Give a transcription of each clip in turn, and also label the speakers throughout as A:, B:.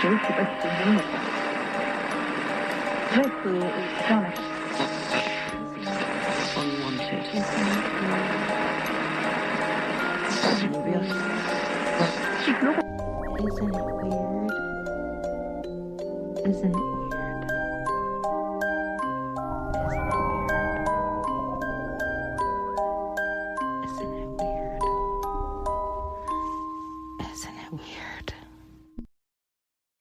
A: Unwanted.
B: Isn't it weird? Isn't it weird? Isn't it weird? Isn't it weird?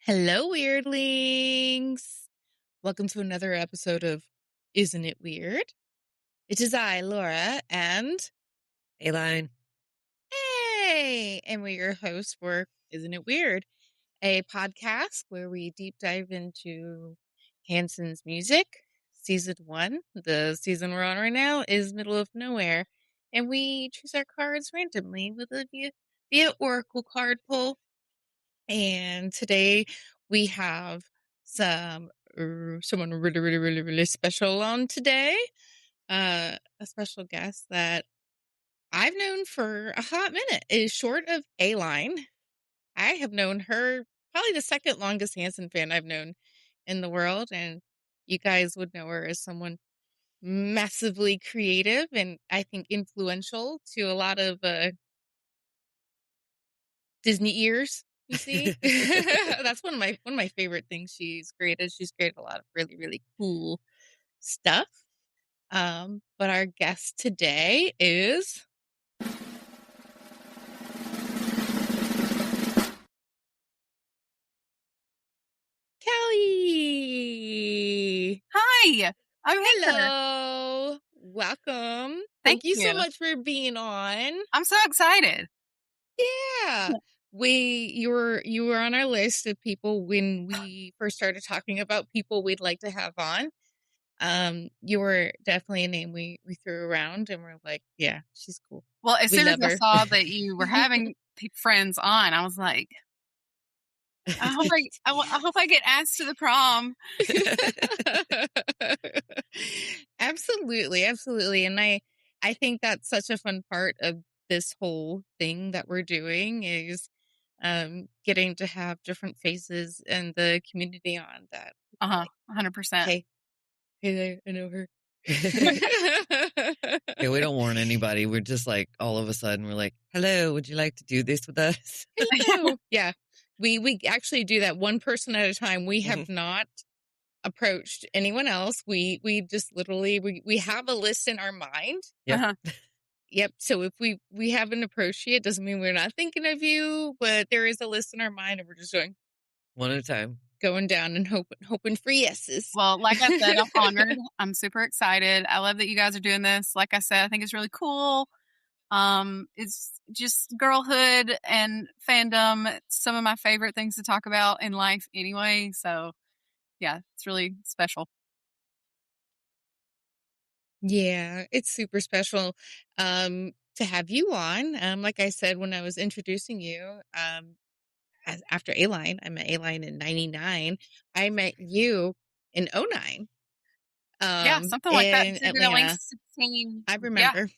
C: Hello, weirdlings. Welcome to another episode of Isn't It Weird? It is I, Laura, and
A: Elaine.
C: hey, and we're your hosts for Isn't It Weird, a podcast where we deep dive into Hanson's music. Season 1, the season we're on right now, is Middle of Nowhere, and we choose our cards randomly with a via Oracle card pull. And today we have someone really special on today. A special guest that I've known for a hot minute. Is short of A-Line. I have known her probably the second longest Hanson fan I've known in the world, and you guys would know her as someone massively creative and I think influential to a lot of Disney ears. You see, that's one of my favorite things she's created. She's created a lot of really, really cool stuff. But our guest today is Callie.
D: Hi, I'm here.
C: Hello. Welcome. Thank you so much for being on.
D: I'm so excited.
C: Yeah. You were on our list of people when we first started talking about people we'd like to have on. You were definitely a name we threw around, and we're like, yeah, she's cool.
D: Well, as
C: We
D: soon as
C: love
D: I
C: her.
D: saw that you were having friends on, I was like, I hope I get asked to the prom.
C: Absolutely, absolutely. And I think that's such a fun part of this whole thing that we're doing is getting to have different faces in the community on that.
D: 100%.
C: Hey there, I know her.
A: Yeah, we don't warn anybody. We're just like, all of a sudden, we're like, hello, would you like to do this with us?
C: Hello. Yeah. We actually do that one person at a time. We have not approached anyone else. We just literally, we have a list in our mind.
A: Yep.
C: Yep. So if we haven't approached you, it doesn't mean we're not thinking of you, but there is a list in our mind and we're just doing
A: One at a time.
C: going down and hoping for yeses.
D: Well, like I said, I'm honored. I'm super excited. I love that you guys are doing this. Like I said, I think it's really cool. It's just girlhood and fandom. It's some of my favorite things to talk about in life anyway. So yeah, it's really special.
C: Yeah, it's super special to have you on. Like I said when I was introducing you, after A-Line, I met A-Line in 99. I met you in 09.
D: Yeah, something like that.
C: In
D: So you're like
C: Atlanta.
D: 16.
C: I remember.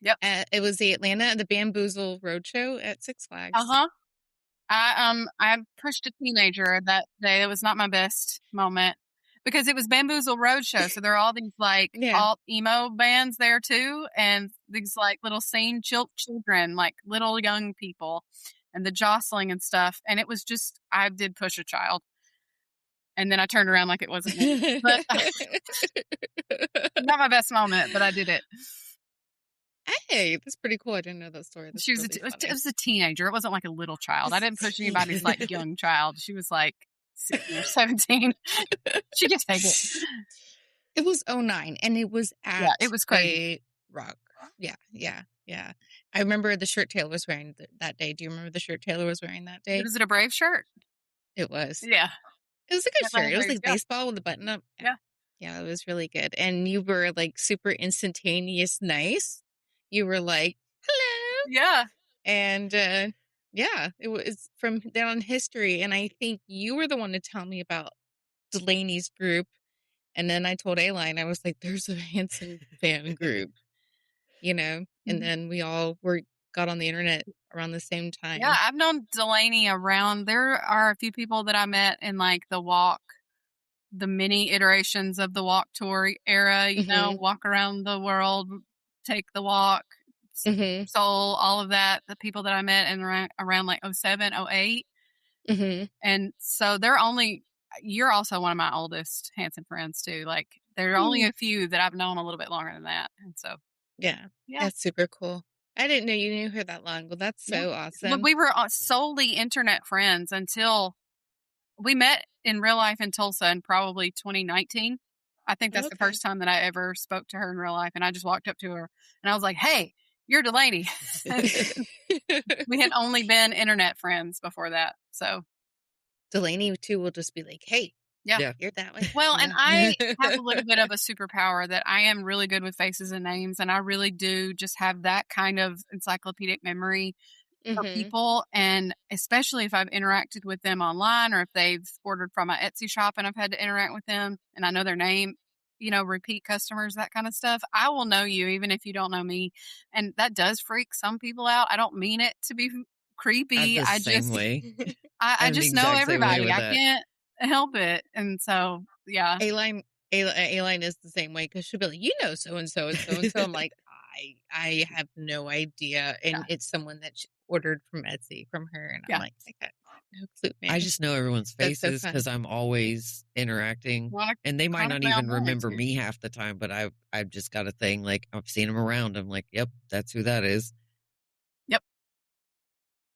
D: Yep.
C: It was the Bamboozle Roadshow at Six Flags.
D: I pushed a teenager that day. It was not my best moment because it was Bamboozle Roadshow. So there are all these alt emo bands there too, and these like little sane children, like little young people, and the jostling and stuff. And it was just, I did push a child, and then I turned around like it wasn't me. But not my best moment, but I did it.
C: Hey, that's pretty cool. I didn't know that story. That's
D: She was it was a teenager. It wasn't like a little child. I didn't push anybody's like young child. She was like 16 or 17. She could take it.
C: It was 09 and it was at
D: it was crazy.
C: Rock. Yeah. I remember the shirt Taylor was wearing that day. Do you remember the shirt Taylor was wearing that day?
D: Was it a Brave shirt?
C: It was.
D: Yeah.
C: It was a good shirt. It was like
D: yeah.
C: baseball with a button up.
D: Yeah.
C: Yeah, it was really good. And you were like super instantaneous nice. You were like, hello.
D: Yeah.
C: And it was from then on history. And I think you were the one to tell me about Delaney's group. And then I told A-Line, I was like, there's a Hanson fan group, and then we all were got on the internet around the same time.
D: Yeah, I've known Delaney around. There are a few people that I met in like the walk, the mini iterations of the walk tour era, you know, walk around the world, take the walk, Soul, all of that, the people that I met in around like 07, 08. And so you're also one of my oldest Hanson friends too. Like there are only a few that I've known a little bit longer than that. And so,
C: yeah, that's super cool. I didn't know you knew her that long. Well, that's so awesome.
D: But we were solely internet friends until we met in real life in Tulsa in probably 2019. I think that's the first time that I ever spoke to her in real life. And I just walked up to her and I was like, "Hey, you're Delaney." We had only been internet friends before that. So
C: Delaney too will just be like, "Hey,
A: yeah,
C: you're that way."
D: Well, and I have a little bit of a superpower that I am really good with faces and names, and I really do just have that kind of encyclopedic memory for people, and especially if I've interacted with them online or if they've ordered from my Etsy shop and I've had to interact with them and I know their name, you know, repeat customers, that kind of stuff. I will know you even if you don't know me, and that does freak some people out. I don't mean it to be creepy. I just know everybody. I can't help it. And so, yeah.
C: A-Line is the same way because she'll be like, you know, so-and-so and so-and-so. I'm like, I have no idea. And it's someone that she ordered from Etsy from her. And I'm like, I got no clue, man.
A: I just know everyone's faces because I'm always interacting. And they might not even remember me half the time, but I've just got a thing. Like, I've seen them around. I'm like, yep, that's who that is.
D: Yep.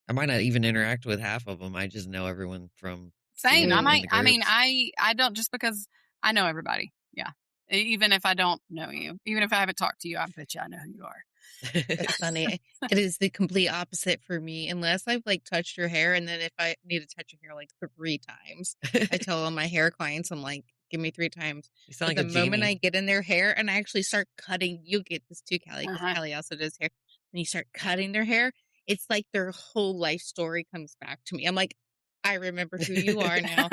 A: I might not even interact with half of them. I just know everyone from...
D: Same. I don't, just because I know everybody. Yeah. Even if I don't know you, even if I haven't talked to you, I bet you I know who you are.
C: It's funny. It is the complete opposite for me, unless I've like touched your hair. And then if I need to touch your hair like 3 times, I tell all my hair clients, I'm like, give me 3 times.
A: You sound like
C: the moment I get in their hair and I actually start cutting, you'll get this too, Callie, because Callie also does hair. When you start cutting their hair, it's like their whole life story comes back to me. I'm like, I remember who you are now.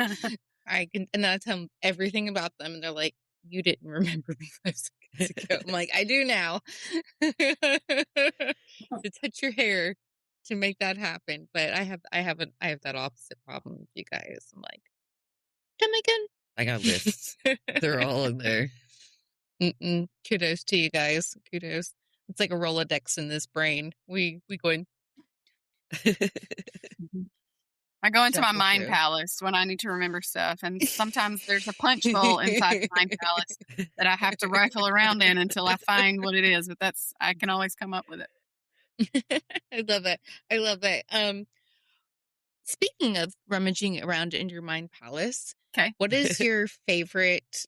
C: I can, and then I tell them everything about them, and they're like, "You didn't remember me 5 seconds ago." I'm like, "I do now." To touch your hair to make that happen, but I have that opposite problem with you guys. I'm like, "Come again?"
A: I got lists. They're all in there.
C: Kudos to you guys. Kudos. It's like a Rolodex in this brain. We go in.
D: I go into my mind palace when I need to remember stuff, and sometimes there's a punch bowl inside the mind palace that I have to rifle around in until I find what it is. But I can always come up with it.
C: I love it. I love it. Speaking of rummaging around in your mind palace, what is your favorite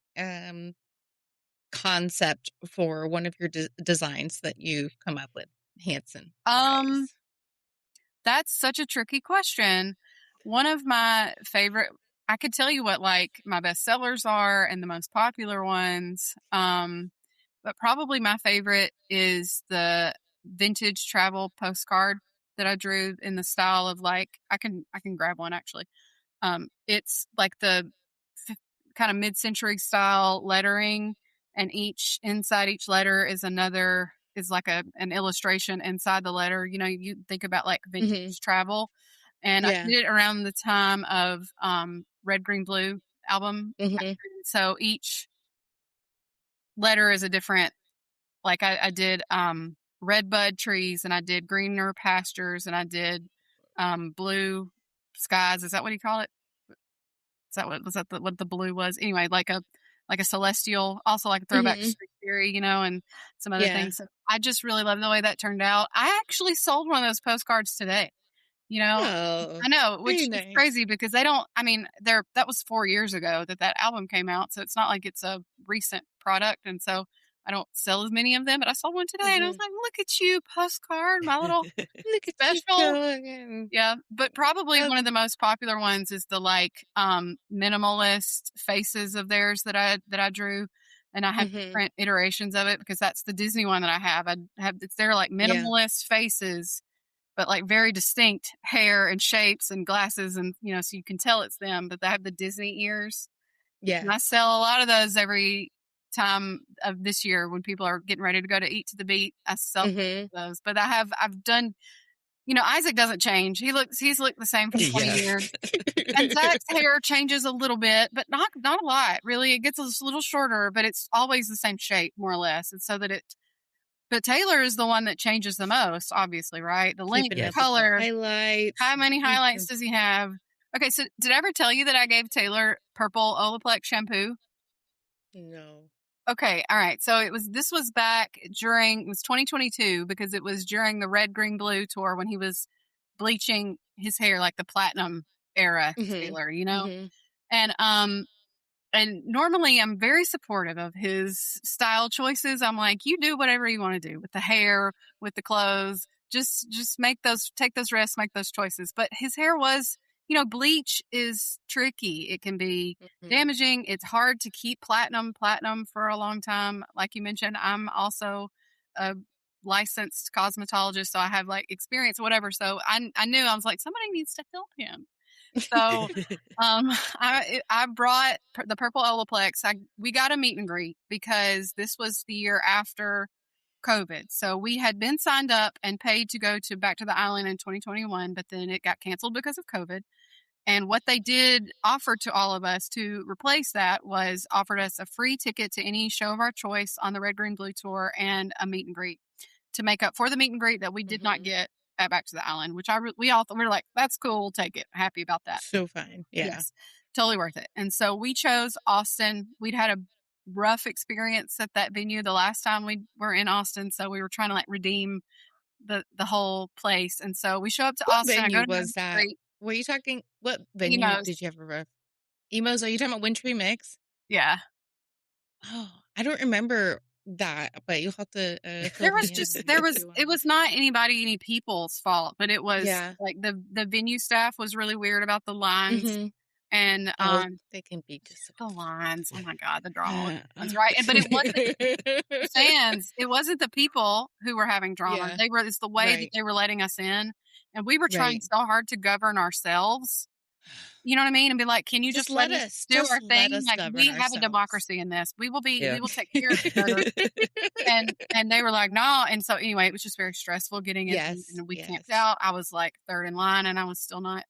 C: concept for one of your designs that you've come up with, Hanson?
D: That's such a tricky question. One of my favorite, I could tell you what like my best sellers are and the most popular ones. But probably my favorite is the vintage travel postcard that I drew in the style of like, I can grab one actually. It's like the kind of mid-century style lettering, and inside each letter is like an illustration inside the letter. You know, you think about like vintage travel. And I did it around the time of Red, Green, Blue album. So each letter is a different, like I did red bud trees, and I did greener pastures, and I did blue skies. Is that what you call it? Is that what the blue was? Anyway, like a celestial, also like a throwback to street theory, you know, and some other things. So I just really love the way that turned out. I actually sold one of those postcards today. You know, I know, which is crazy because that was 4 years ago that album came out. So it's not like it's a recent product. And so I don't sell as many of them, but I sold one today and I was like, look at you, postcard, my little special. Yeah. But probably one of the most popular ones is the like minimalist faces of theirs that I drew. And I have different iterations of it because that's the Disney one that I have. It's their like minimalist faces, but like very distinct hair and shapes and glasses, and you know, so you can tell it's them, but they have the Disney ears. Yeah. And I sell a lot of those every time of this year when people are getting ready to go to Eat to the Beat. I sell those, but I've done, Isaac doesn't change. He's looked the same for 20 years. And Zach's hair changes a little bit, but not a lot, really. It gets a little shorter, but it's always the same shape, more or less. And so but Taylor is the one that changes the most, obviously, right? The length, the color,
C: highlights.
D: How many highlights does he have? Okay, so did I ever tell you that I gave Taylor purple Olaplex shampoo?
C: No.
D: Okay, all right. So this was back it was 2022 because it was during the Red, Green, Blue tour when he was bleaching his hair like the platinum era Taylor, And normally I'm very supportive of his style choices. I'm like, you do whatever you want to do with the hair, with the clothes. Just take those risks, make those choices. But his hair was, bleach is tricky. It can be damaging. It's hard to keep platinum for a long time. Like you mentioned, I'm also a licensed cosmetologist, so I have like experience, whatever. So I knew, I was like, somebody needs to help him. So, I brought the purple Olaplex. We got a meet and greet because this was the year after COVID. So we had been signed up and paid to go back to the island in 2021, but then it got canceled because of COVID. And what they did offer to all of us to replace that was offered us a free ticket to any show of our choice on the Red, Green, Blue tour and a meet and greet to make up for the meet and greet that we did not get at Back to the Island, which we all thought, we were like, that's cool, we'll take it. Happy about that.
C: So fine. Yeah.
D: Yes, totally worth it. And so we chose Austin. We'd had a rough experience at that venue the last time we were in Austin, so we were trying to like redeem the whole place. And so we show up to Austin.
C: What venue was that? Were you talking, what venue did you have a rough? Emos, are you talking about Wintry Mix?
D: Yeah.
C: Oh, I don't remember that, but you'll have to
D: it was not any people's fault, but it was like the venue staff was really weird about the lines and
C: they can be just
D: the lines. Oh my god, the drama. That's right. But it wasn't the fans, it wasn't the people who were having drama. It's the way that they were letting us in, and we were trying so hard to govern ourselves. You know what I mean? And be like, can you just let us do our thing? Like, we have a democracy in this. We will take care of each other. and they were like, no. And so anyway, it was just very stressful getting in. And we camped out. I was like third in line and I was still not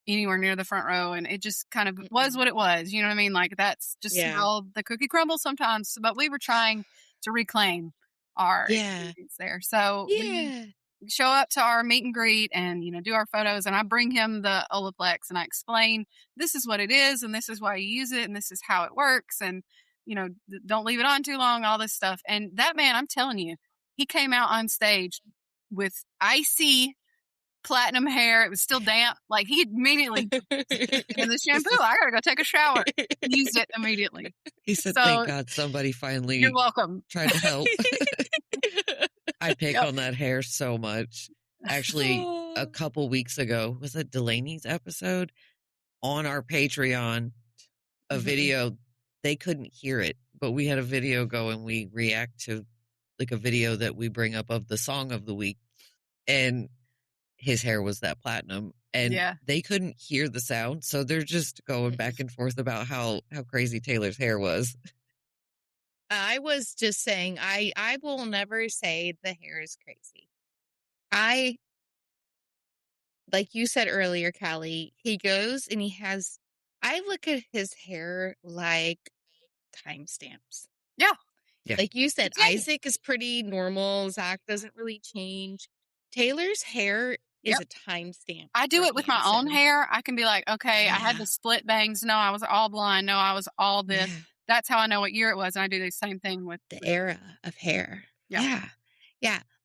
D: anywhere near the front row. And it just kind of was what it was. You know what I mean? Like, that's just how the cookie crumbles sometimes. But we were trying to reclaim our experience there. So we show up to our meet and greet and, do our photos, and I bring him the Olaplex and I explain, this is what it is and this is why you use it and this is how it works, and, don't leave it on too long, all this stuff. And that man, I'm telling you, he came out on stage with icy platinum hair. It was still damp. Like, he immediately in the shampoo, I gotta go take a shower. Used it immediately.
A: He said, thank God somebody finally
D: You're welcome.
A: Tried to help. I pick on that hair so much. Actually, a couple weeks ago, was it Delaney's episode? On our Patreon, a video, they couldn't hear it, but we had a video go and we react to like a video that we bring up of the song of the week. And his hair was that platinum. And they couldn't hear the sound. So they're just going back and forth about how crazy Taylor's hair was.
C: I was just saying, I will never say the hair is crazy. Like you said earlier, Callie, he goes and I look at his hair like timestamps.
D: Yeah.
C: Like you said, Isaac is pretty normal. Zac doesn't really change. Taylor's hair is a timestamp.
D: I do it with my own hair. I can be like, okay, I had the split bangs. No, I was all blonde. No, I was all this. Yeah. That's how I know what year it was. And I do the same thing with
C: the era of hair. Yeah.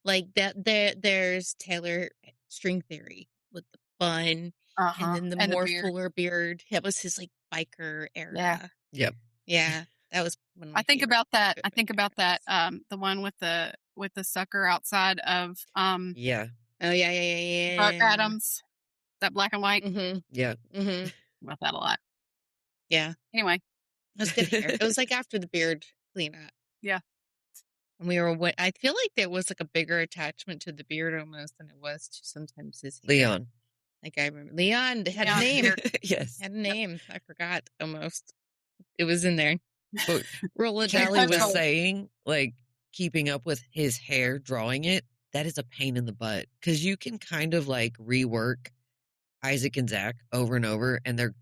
C: Like that. There's Taylor String Theory with the bun and then the more fuller beard. It was his like biker era.
D: Yeah.
A: Yep.
C: Yeah. That was one of my
D: I think about that. The one with the sucker outside of
A: yeah.
C: Oh yeah.
D: Buck Adams. That black and white.
A: Yeah.
D: About that a lot.
C: Yeah.
D: Anyway.
C: It was good hair. It was like after the beard cleanup.
D: Yeah.
C: And I feel like there was like a bigger attachment to the beard almost than it was to sometimes his hair.
A: Leon.
C: Like I remember Leon had a name.
A: Yes.
C: Had a name. I forgot almost. It was in there.
A: But Callie was saying, like, keeping up with his hair, drawing it, that is a pain in the butt. Because you can kind of, like, rework Isaac and Zac over and over, and they're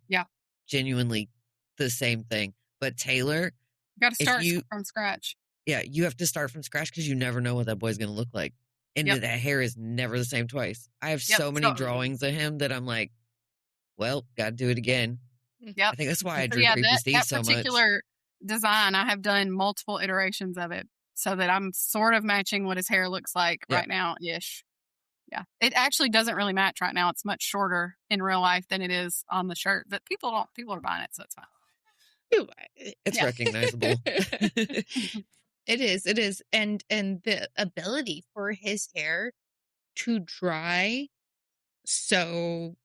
A: genuinely the same thing. But Taylor...
D: You got to start from scratch.
A: Yeah, you have to start from scratch because you never know what that boy's going to look like. And that hair is never the same twice. I have so many drawings of him that I'm like, well, got to do it again.
D: Yep.
A: I think that's why I drew Creepy Steve so much.
D: That particular design, I have done multiple iterations of it so that I'm sort of matching what his hair looks like right now-ish. Yeah. It actually doesn't really match right now. It's much shorter in real life than it is on the shirt, but people are buying it, so it's fine.
A: It's recognizable.
C: It is. And the ability for his hair to dry so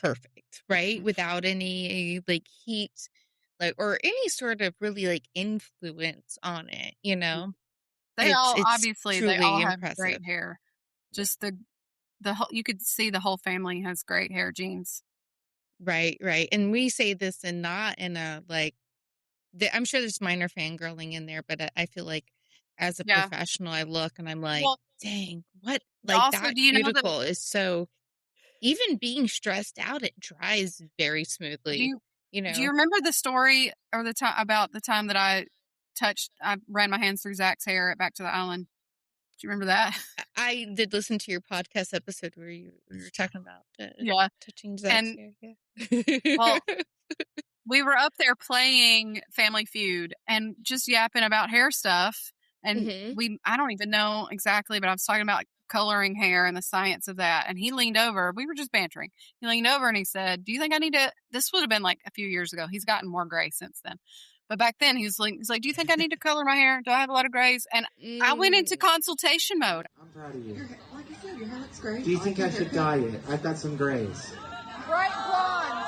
C: perfect, right? Without any like heat, like, or any sort of really like influence on it, you know?
D: They all obviously they all have
C: impressive.
D: great hair. Just the whole, you could see the whole family has great hair genes.
C: Right. And we say this and not in a like, I'm sure there's minor fangirling in there, but I feel like as a professional, I look and I'm like, dang, what? Like also, that cuticle is so, even being stressed out, it dries very smoothly. Do
D: you remember the story or the time about the time that I ran my hands through Zach's hair at Back to the Island? Do you remember that?
C: I did listen to your podcast episode where you were talking about touching Zach's hair. Yeah.
D: Well, we were up there playing Family Feud and just yapping about hair stuff. And I don't even know exactly, but I was talking about coloring hair and the science of that. And he leaned over. We were just bantering. He leaned over and he said, do you think I need to, this would have been like a few years ago. He's gotten more gray since then. But back then he's like, do you think I need to color my hair? Do I have a lot of grays? And I went into consultation mode.
E: I'm proud of you. Like I said, your hair looks great. Do you think I should dye it? I've got some grays. Bright blonde.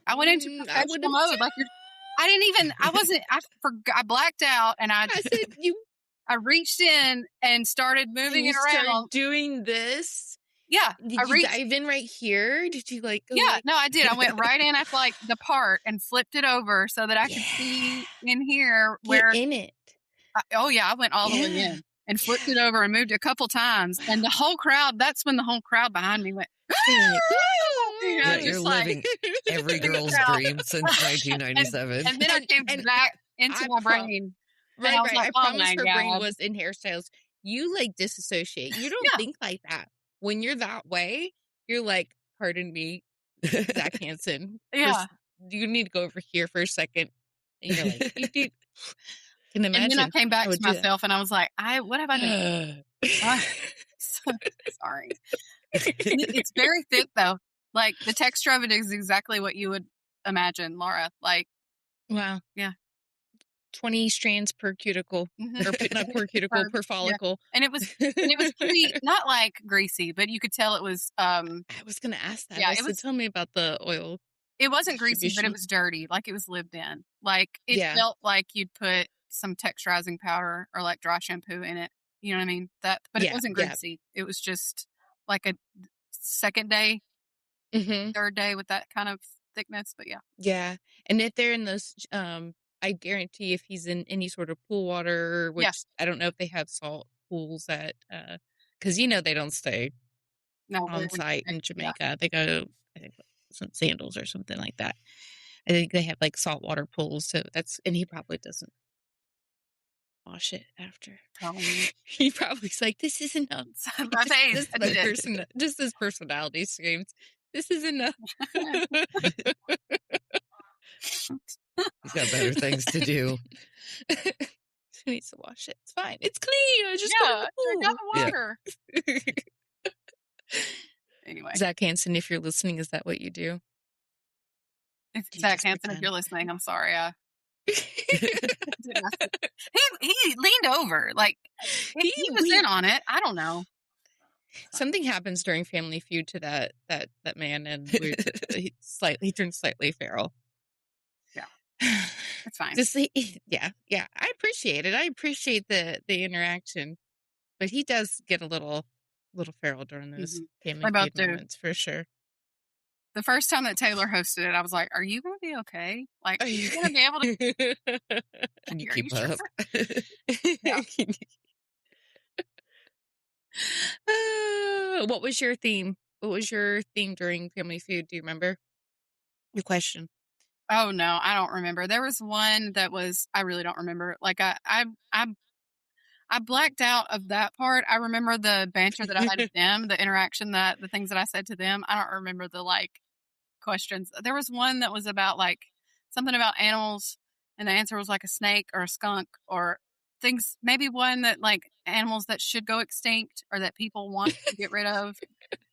D: I went into professional mode. Like I blacked out and I
C: said
D: I reached in and started moving it around.
C: Doing this?
D: Yeah.
C: Did you dive in right here? Did you like go
D: no, I did. I went right in at like the part and flipped it over so that I could see in here where
C: in it.
D: I went all the way in and flipped it over and moved a couple times. And the whole crowd, that's when the whole crowd behind me went,
A: you're living every girl's dream since 1997.
D: And then I came back into my brain.
C: Right. I promise her brain was in hairstyles. You like disassociate. You don't think like that. When you're that way, you're like, pardon me, Zac Hanson. You need to go over here for a second. And you're like, you can imagine.
D: And then I came back to myself and I was like, what have I done? Sorry. It's very thick though. Like the texture of it is exactly what you would imagine, Laura. Like,
C: wow.
D: Yeah.
C: 20 strands per cuticle, or not per cuticle, per follicle.
D: Yeah. And it was pretty, not like greasy, but you could tell it was,
C: I was going to ask that. Yeah, tell me about the oil.
D: It wasn't greasy, but it was dirty. Like it was lived in. Like it felt like you'd put some texturizing powder or like dry shampoo in it. You know what I mean? But it wasn't greasy. It was just like a second day, third day with that kind of thickness. But
C: yeah. And if they're in those, I guarantee if he's in any sort of pool water, which I don't know if they have salt pools at, because they don't stay on site in Jamaica. They go, I think, some sandals or something like that. I think they have like saltwater pools, so and he probably doesn't wash it after. He probably's like, this is enough.
D: My face.
C: Just his personality screams, this is enough.
A: He's got better things to do.
C: He needs to wash it. It's fine. It's clean. I just
D: drink out the water. Yeah. Anyway,
C: Zac Hanson, if you're listening, is that what you do?
D: Zac Hanson, if you're listening, I'm sorry. He leaned over, like he was in on it. I don't know.
C: Something happens during Family Feud to that man, and he turns slightly feral.
D: Yeah, it's fine.
C: I appreciate it. I appreciate the interaction, but he does get a little feral during those Family Feud moments for sure.
D: the first time that Taylor hosted it, I was like, are you going to be okay? Like, are you going to be able to?
A: Can you
D: Are
A: keep
D: you
A: up?
D: Yeah.
C: What was your theme? What was your theme during Family Feud? Do you remember your question?
D: Oh no, I don't remember. There was one that was, I really don't remember. Like I blacked out of that part. I remember the banter that I had with them, the interaction, the things that I said to them. I don't remember the like questions. There was one that was about like something about animals, and the answer was like a snake or a skunk or things. Maybe one that like animals that should go extinct or that people want to get rid of,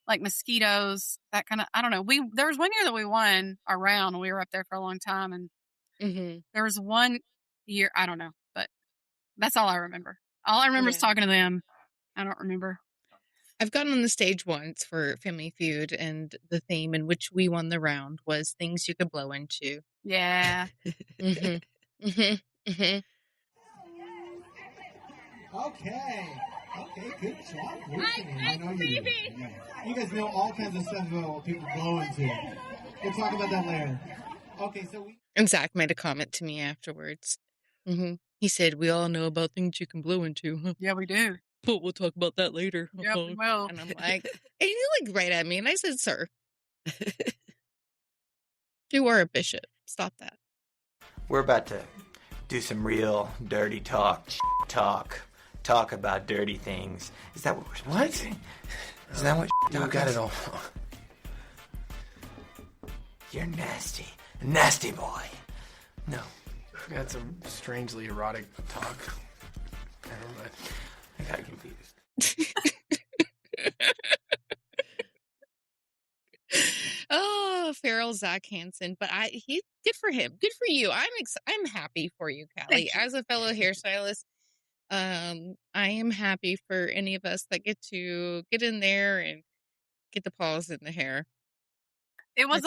D: like mosquitoes. That kind of. I don't know. There was one year that we won our round. We were up there for a long time, and there was one year I don't know, but that's all I remember. All I remember is talking to them. I don't remember.
C: I've gotten on the stage once for Family Feud, and the theme in which we won the round was things you could blow into.
D: Yeah.
E: Okay. Good job. I know you do. Yeah. You guys know all kinds of stuff about what people blow into. We'll talk about that later. Okay, so
C: And Zac made a comment to me afterwards. He said, we all know about things you can blow into.
D: Yeah, we do.
C: But we'll talk about that later.
D: Yep, we will.
C: And I'm like, and you looked right at me, and I said, sir, you are a bishop. Stop that.
F: We're about to do some real dirty talk about dirty things. Is that what we're supposed to say? Is that what
G: you got it all?
F: You're nasty boy. No.
G: We had some strangely erotic talk. Never mind.
F: I got confused.
C: Oh, feral Zac Hanson, but he good for him. Good for you. I'm happy for you, Callie. As a fellow hairstylist, I am happy for any of us that get to get in there and get the paws in the hair.
D: It was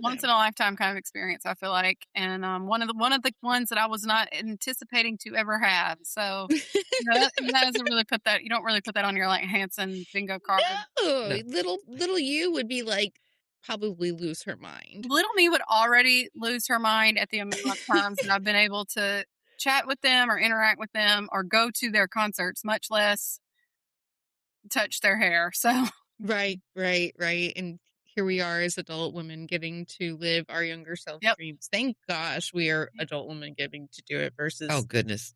D: once in a lifetime kind of experience, I feel like, and one of the ones that I was not anticipating to ever have. So that doesn't really you don't really put that on your like Hanson bingo card.
C: No. Little you would be like probably lose her mind.
D: Little me would already lose her mind at the amount of times that I've been able to chat with them or interact with them or go to their concerts, much less touch their hair. So
C: right, and here we are as adult women getting to live our younger self dreams. Thank gosh we are adult women getting to do it versus.
A: Oh, goodness.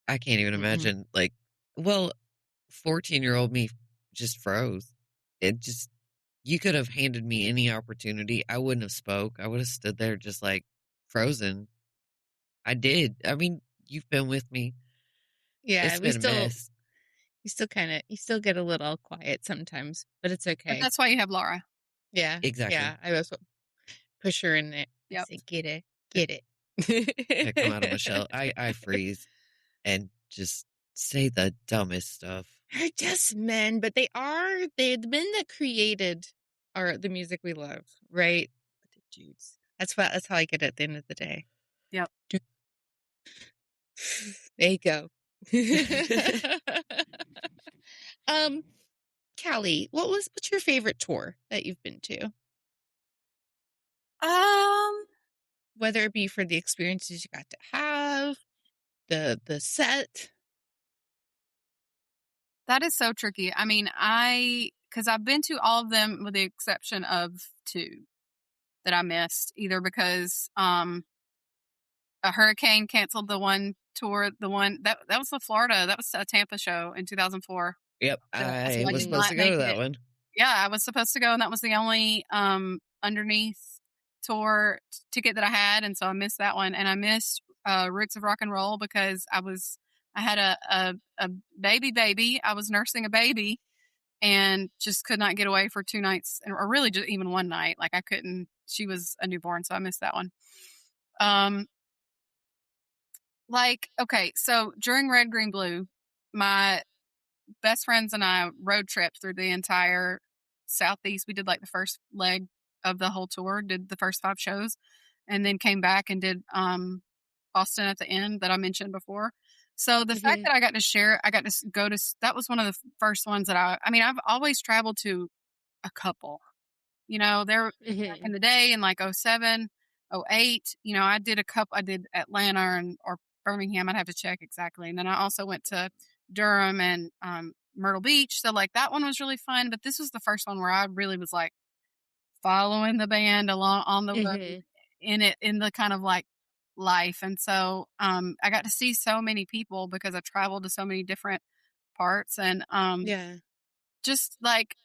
A: I can't even imagine. 14-year-old me just froze. You could have handed me any opportunity. I wouldn't have spoke. I would have stood there just like frozen. I did. I mean, you've been with me.
C: Yeah,
A: it's been a mess.
C: You still get a little quiet sometimes, but it's okay.
D: But that's why you have Laura.
C: Yeah,
A: exactly.
C: Yeah, I was push her in it.
D: Yep.
C: Say, get it.
A: I come out of my shell. I freeze and just say the dumbest stuff.
C: They're just men, but they're the men that created the music we love, right? The dudes. That's how I get it at the end of the day.
D: Yep.
C: There you go. Callie, what's your favorite tour that you've been to? Whether it be for the experiences you got to have, the set.
D: That is so tricky. I mean, because I've been to all of them with the exception of 2 that I missed, either because a hurricane canceled the one tour, the one that was the Florida, that was a Tampa show in 2004.
A: Yep, I was supposed to go to that one.
D: Yeah, I was supposed to go, and that was the only underneath tour ticket that I had, and so I missed that one. And I missed Roots of Rock and Roll because I had a baby. I was nursing a baby and just could not get away for 2 nights, or really just even one night. Like I couldn't. She was a newborn, so I missed that one. Okay, so during Red, Green, Blue, my best friends and I road tripped through the entire Southeast. We did like the first leg of the whole tour, did the first 5 shows, and then came back and did Austin at the end that I mentioned before. So the fact that I got to go to, that was one of the first ones that I've always traveled to a couple. You know, there back in the day in like 07, 08, you know, I did Atlanta or Birmingham. I'd have to check exactly. And then I also went to Durham and Myrtle Beach. So like that one was really fun. But this was the first one where I really was like following the band along on the road in the kind of like life. And so I got to see so many people because I traveled to so many different parts. And just like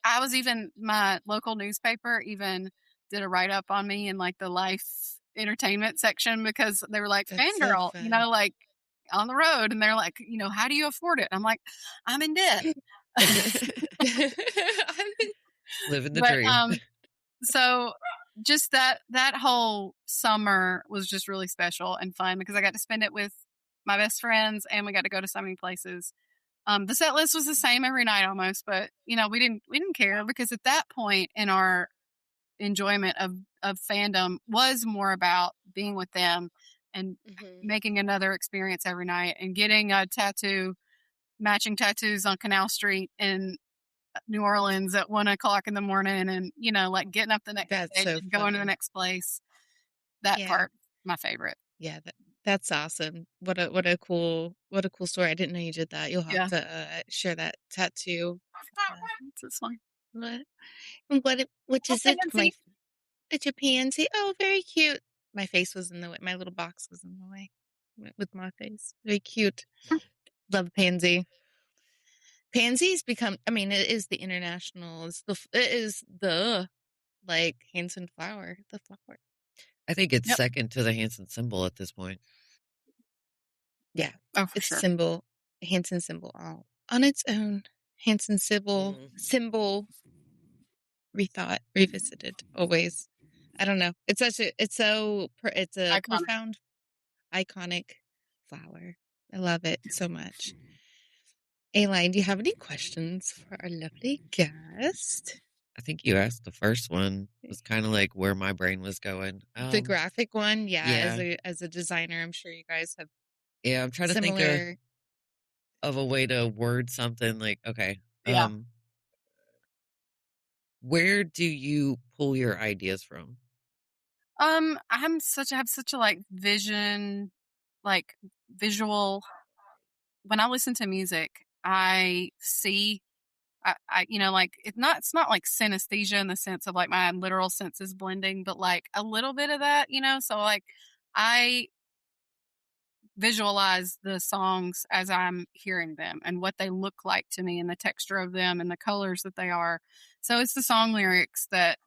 D: my local newspaper even did a write up on me in like the life entertainment section because they were like, fangirl, you know, like on the road. And they're like, you know, how do you afford it? I'm like, I'm in debt.
A: Living the dream.
D: So just that whole summer was just really special and fun because I got to spend it with my best friends and we got to go to so many places. The set list was the same every night almost, but you know, we didn't care because at that point in our enjoyment of fandom was more about being with them and making another experience every night and getting a matching tattoos on Canal Street in New Orleans at 1:00 in the morning and, you know, like getting up the next day and going to the next place. That part, my favorite.
C: Yeah. That's awesome. What a cool story. I didn't know you did that. You'll have to share that tattoo.
D: It's fun.
C: What is it? It's a pansy. Oh, very cute. My face was in the way. My little box was in the way with my face. Very cute. Love pansy. Pansy's become, I mean, it is the international, it is the like Hanson flower, the flower.
A: I think it's second to the Hanson symbol at this point.
C: Yeah.
D: Oh, for
C: it's
D: sure.
C: symbol, Hanson symbol all on its own. Hanson symbol, rethought, revisited, always. I don't know. It's a iconic. Profound, iconic flower. I love it so much. Aileen, do you have any questions for our lovely guest?
A: I think you asked the first one. It was kind of like where my brain was going.
C: The graphic one, As a designer, I'm sure you guys have.
A: Yeah, I'm trying to think of a way to word something like, okay.
D: Yeah.
A: Where do you pull your ideas from?
D: I have such a like vision, like visual. When I listen to music, I see, I you know, like it's not like synesthesia in the sense of like my literal senses blending, but like a little bit of that, you know. So like I visualize the songs as I'm hearing them and what they look like to me and the texture of them and the colors that they are. So it's the song lyrics that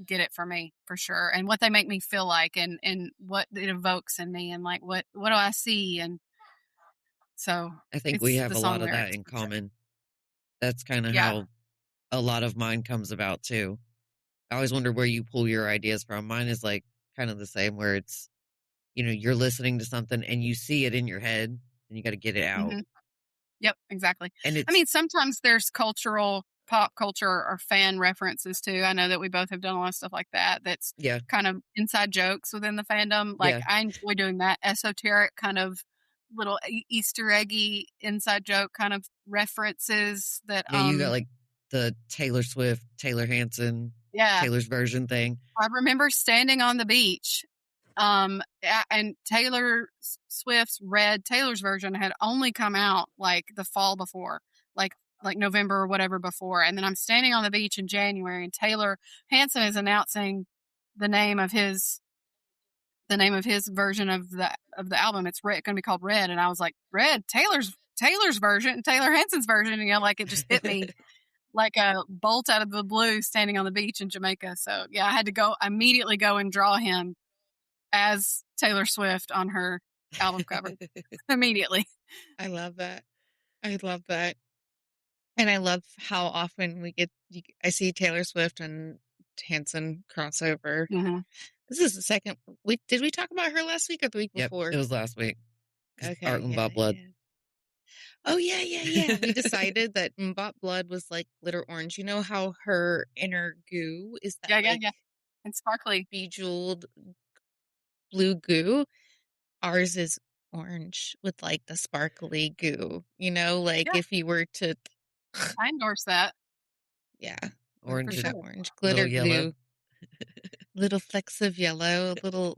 D: get it for me for sure, and what they make me feel like and what it evokes in me and like what do I see. And so
A: I think we have a lot of that in common. That's kind of how a lot of mine comes about too. I always wonder where you pull your ideas from. Mine is like kind of the same, where it's, you know, you're listening to something and you see it in your head and you got to get it out.
D: Yep, exactly.
A: And
D: I mean, sometimes there's pop culture or fan references too. I know that we both have done a lot of stuff like that. That's kind of inside jokes within the fandom. Like I enjoy doing that esoteric kind of little Easter eggy inside joke kind of references that.
A: Yeah, you got like the Taylor Swift, Taylor Hanson, Taylor's version thing.
D: I remember standing on the beach. And Taylor Swift's Taylor's version had only come out like the fall before, like November or whatever before. And then I'm standing on the beach in January and Taylor Hanson is announcing the name of his version of the album. It's going to be called Red. And I was like, Red, Taylor's version, Taylor Hanson's version. You know, like it just hit me like a bolt out of the blue standing on the beach in Jamaica. So yeah, I had to immediately go and draw him as Taylor Swift on her album cover immediately.
C: I love that. And I love how often I see Taylor Swift and Hanson crossover. This is the second. Did we talk about her last week or the week before?
A: It was last week.
C: Okay.
A: Art and Bot Blood.
C: Yeah. Oh, yeah. We decided that Bot Blood was like glitter orange. You know how her inner goo is that
D: and sparkly
C: bejeweled blue goo. Ours is orange with like the sparkly goo, you know, like if you were to.
D: I endorse that.
C: Yeah.
A: Orange,
C: sure.
A: and
C: Orange glitter
A: yellow.
C: glue. Little flecks of yellow, little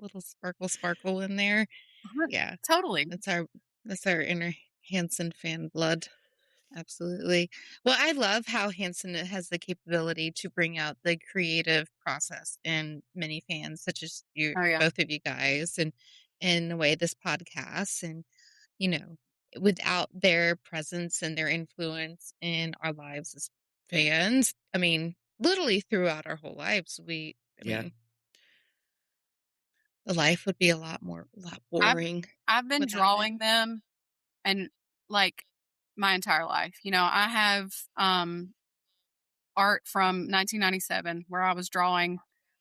C: sparkle in there. Yeah,
D: totally.
C: That's our inner Hanson fan blood. Absolutely. Well, I love how Hanson has the capability to bring out the creative process in many fans, such as you, both of you guys, and in the way this podcast, and without their presence and their influence in our lives as fans, I mean, literally throughout our whole lives, I mean, the life would be a lot boring.
D: I've been drawing them, and like my entire life. I have art from 1997 where I was drawing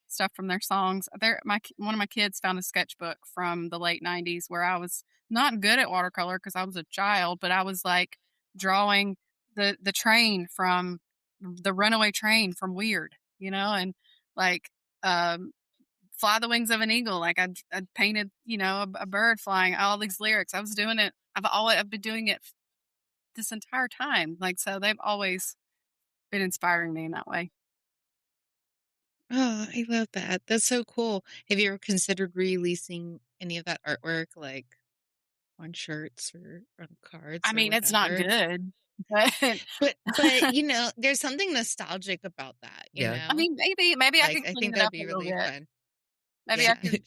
D: stuff from their songs. One of my kids found a sketchbook from the late 90s where I was not good at watercolor because I was a child, but I was like drawing the train from the runaway train from Weird, and like Fly the Wings of an Eagle. Like I painted, a bird flying, all these lyrics. I was doing it. I've been doing it this entire time. Like, so they've always been inspiring me in that way.
C: Oh, I love that. That's so cool. Have you ever considered releasing any of that artwork, like on shirts or on cards?
D: I mean, it's not good,
C: but there's something nostalgic about that. You know,
D: I mean, maybe I could.
C: I think that'd be really fun.
D: Maybe I could.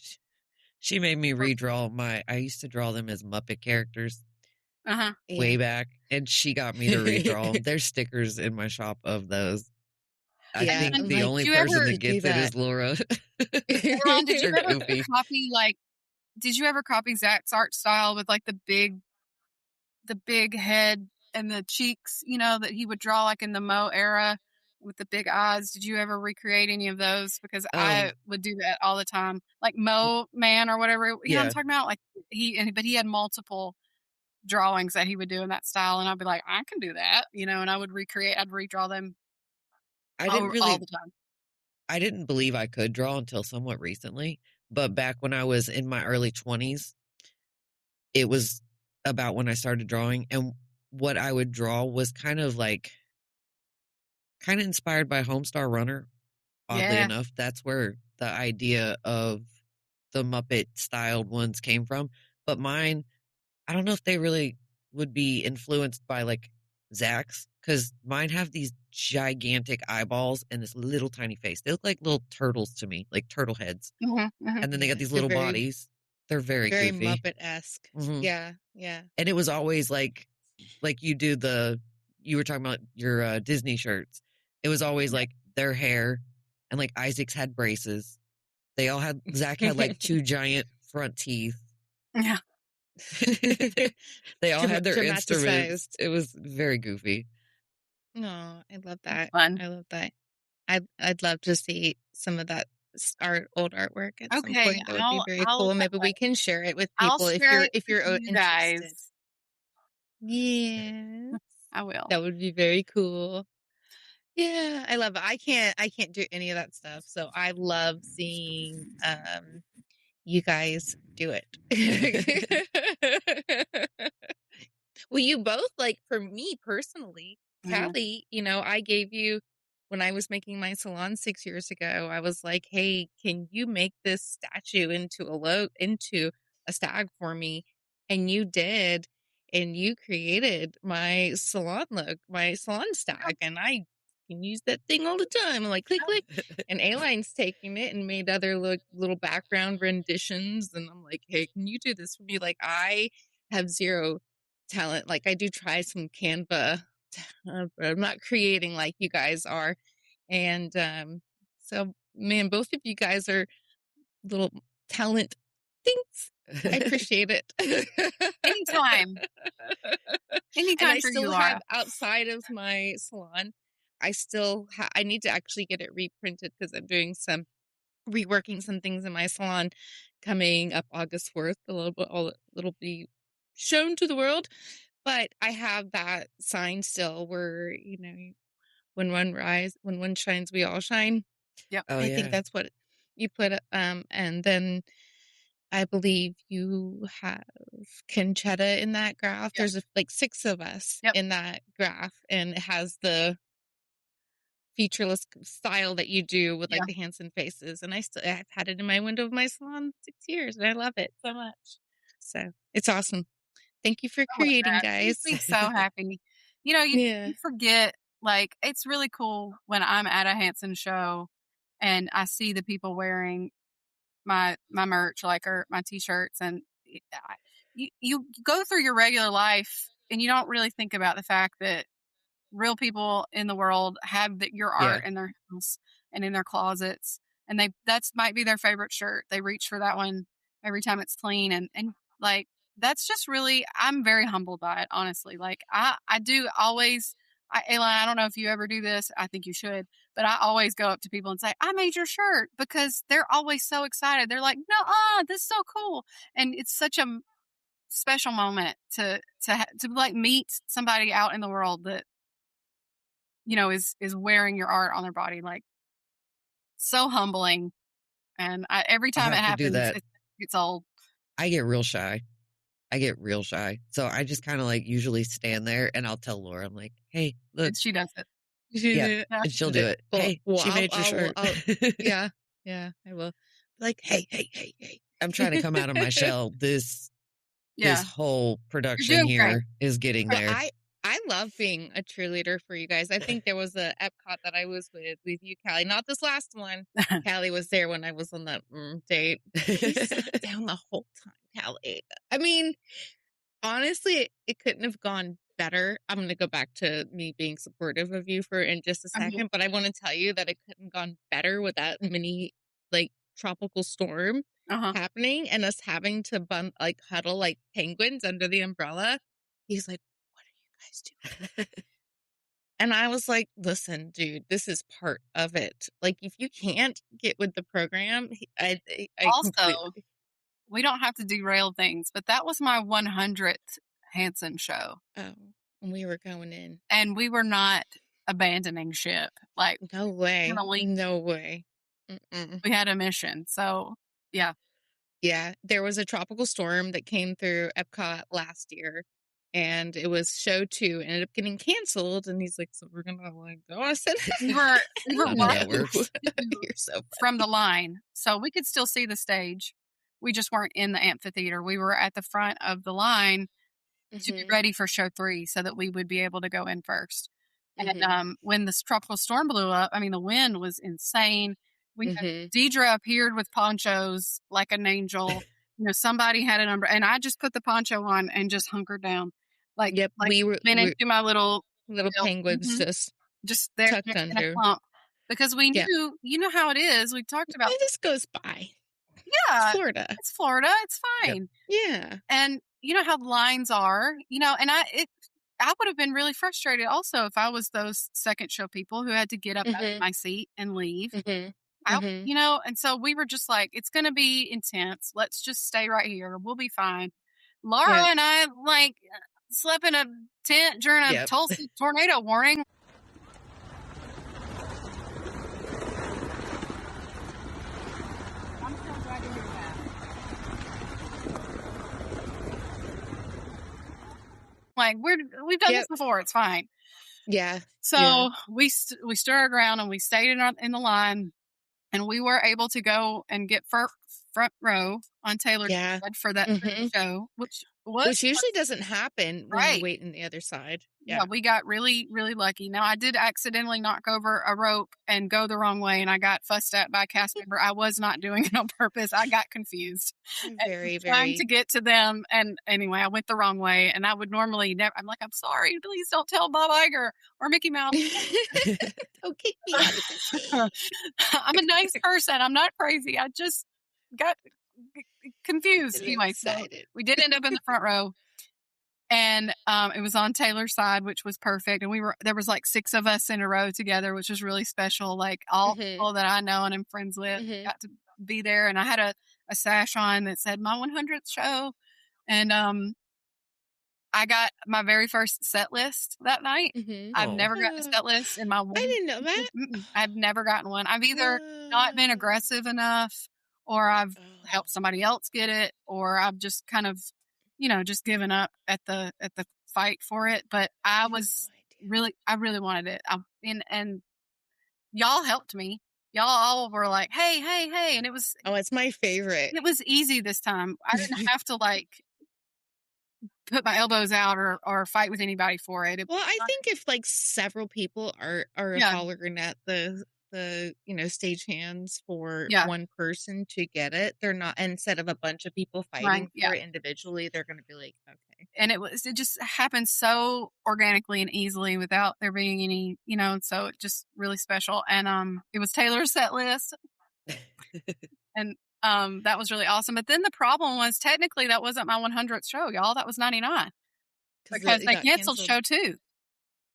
A: She made me redraw I used to draw them as Muppet characters way back, and she got me to redraw them. There's stickers in my shop of those. I think the only person that gets it is Laura.
D: Ron, did you ever copy did you ever copy Zach's art style with like the big head and the cheeks, that he would draw like in the Mo era with the big eyes? Did you ever recreate any of those? Because I would do that all the time. Like Mo Man or whatever. You know what I'm talking about? Like but he had multiple drawings that he would do in that style, and I'd be like, I can do that, and I'd redraw them all the time.
A: I didn't believe I could draw until somewhat recently, but back when I was in my early 20s, it was about when I started drawing, and what I would draw was kind of inspired by Homestar Runner. Oddly enough, that's where the idea of the Muppet styled ones came from. But mine, I don't know if they really would be influenced by like Zach's, because mine have these gigantic eyeballs and this little tiny face. They look like little turtles to me, like turtle heads. And then they got these little bodies. They're very goofy.
C: Muppet-esque. Yeah.
A: And it was always like you were talking about your Disney shirts. It was always like their hair, and like Isaac's had braces. Zach had like two giant front teeth.
D: Yeah.
A: They all had their instruments. It was very goofy.
C: No, I love that.
D: Fun.
C: I love that. I'd love to see some of that old artwork at some point. That would be very cool. Maybe we can share it with people if you're interested.
D: Guys.
C: Yeah,
D: I will.
C: That would be very cool. Yeah, I love it. I can't do any of that stuff, so I love seeing you guys do it. Well, you both, like, for me personally, Callie, I gave you, when I was making my salon 6 years ago, I was like, hey, can you make this statue into a stag for me? And you did, and you created my salon look, my salon stag, and I can use that thing all the time. I'm like, click, click. And A-Line's taking it and made other little background renditions. And I'm like, hey, can you do this for me? Like, I have zero talent. Like, I do try some Canva, but I'm not creating like you guys are. And so, man, both of you guys are little talent things. I appreciate it.
D: Anytime. Anytime.
C: And I still have, outside of my salon, I still I need to actually get it reprinted because I'm doing some reworking some things in my salon coming up August 4th. It'll be shown to the world. But I have that sign still where, when one shines, we all shine.
D: Yeah.
C: I think that's what you put. And then I believe you have Conchetta in that graph. There's like 6 of us in that graph, and it has the featureless style that you do with like the Hanson faces. And I've had it in my window of my salon 6 years and I love it so much. So it's awesome. Thank you for creating, guys.
D: It makes me so happy. You know, you forget, like, it's really cool when I'm at a Hanson show and I see the people wearing my merch, like, or my t-shirts, and you go through your regular life and you don't really think about the fact that real people in the world have your art in their house and in their closets, and that's might be their favorite shirt. They reach for that one every time it's clean, and like, that's just really, I'm very humbled by it, honestly. Like, I do always, Ayla, I don't know if you ever do this. I think you should, but I always go up to people and say, I made your shirt, because they're always so excited. They're like, no, this is so cool. And it's such a special moment to like meet somebody out in the world that, you know, is wearing your art on their body. Like, so humbling. And every time it happens, it's old.
A: I get real shy. So I just kind of like usually stand there and I'll tell Laura, I'm like, hey, look.
D: And she does it.
A: Yeah, and she'll do it. Hey, she made your shirt.
C: Yeah, I will. Like, hey.
A: I'm trying to come out of my shell. This whole production here is getting there.
C: I love being a cheerleader for you guys. I think there was a Epcot that I was with you, Callie. Not this last one. Callie was there when I was on that date. He sat down the whole time, Callie. I mean, honestly, it couldn't have gone better. I'm going to go back to me being supportive of you in just a second, but I want to tell you that it couldn't have gone better with that mini, like, tropical storm happening and us having to huddle like penguins under the umbrella. He's like, what are you guys doing? And I was like, listen, dude, this is part of it. Like, if you can't get with the program, I
D: also, we don't have to derail things, but that was my 100th Hanson show.
C: Oh, and we were going in.
D: And we were not abandoning ship. Like,
C: no way. No way.
D: We had a mission. So, yeah.
C: Yeah. There was a tropical storm that came through Epcot last year, and it was show 2, ended up getting canceled. And he's like, so we're going to like go. I said,
D: we were You're so from the line. So we could still see the stage. We just weren't in the amphitheater. We were at the front of the line to be ready for show 3 so that we would be able to go in first. And when this tropical storm blew up, I mean, the wind was insane. Deidre appeared with ponchos like an angel. You know, somebody had an umbrella, and I just put the poncho on and just hunkered down. Like, we were into my little
C: penguins
D: just there
C: tucked under.
D: Because we knew, you know how it is. We talked about
C: this goes by.
D: Yeah,
C: it's Florida.
D: It's fine.
C: Yep. Yeah,
D: and you know how the lines are. You know, and I would have been really frustrated also if I was those second show people who had to get up out of my seat and leave. You know, and so we were just like, it's going to be intense. Let's just stay right here. We'll be fine. Laura and I like slept in a tent during a Tulsa tornado warning. I'm so glad to hear that. Like, we've done this before. It's fine.
C: Yeah.
D: So we stood our ground and we stayed in the line. And we were able to go and get front row on Taylor's side for that show, which
C: usually doesn't happen when you wait in the other side.
D: Yeah, we got really, really lucky. Now, I did accidentally knock over a rope and go the wrong way, and I got fussed at by a cast member. I was not doing it on purpose. I got confused. Trying to get to them. And anyway, I went the wrong way, and I would normally never. I'm like, I'm sorry. Please don't tell Bob Iger or Mickey Mouse.
C: Don't kick me out of this.
D: I'm a nice person. I'm not crazy. I just got confused. Anyway, so we did end up in the front row. And it was on Taylor's side, which was perfect. And there was like 6 of us in a row together, which was really special. Like, all people that I know and I'm friends with got to be there. And I had a sash on that said my 100th show. And I got my very first set list that night. I've never gotten a set list in my.
C: I didn't know that.
D: I've never gotten one. I've either not been aggressive enough, or I've helped somebody else get it, or I've just kind of, just given up at the fight for it. But I really wanted it. And y'all helped me. Y'all all were like, hey, hey, hey. And it was.
C: Oh, it's my favorite.
D: It was easy this time. I didn't have to like put my elbows out or fight with anybody for it.
C: Well, I think if like several people are hollering at the stagehands for one person to get it, they're not, instead of a bunch of people fighting for it individually, they're going to be like, okay.
D: And it just happened so organically and easily without there being any, so it just really special. And it was Taylor's set list. And that was really awesome. But then the problem was technically that wasn't my 100th show, y'all. That was 99. Because they canceled show 2.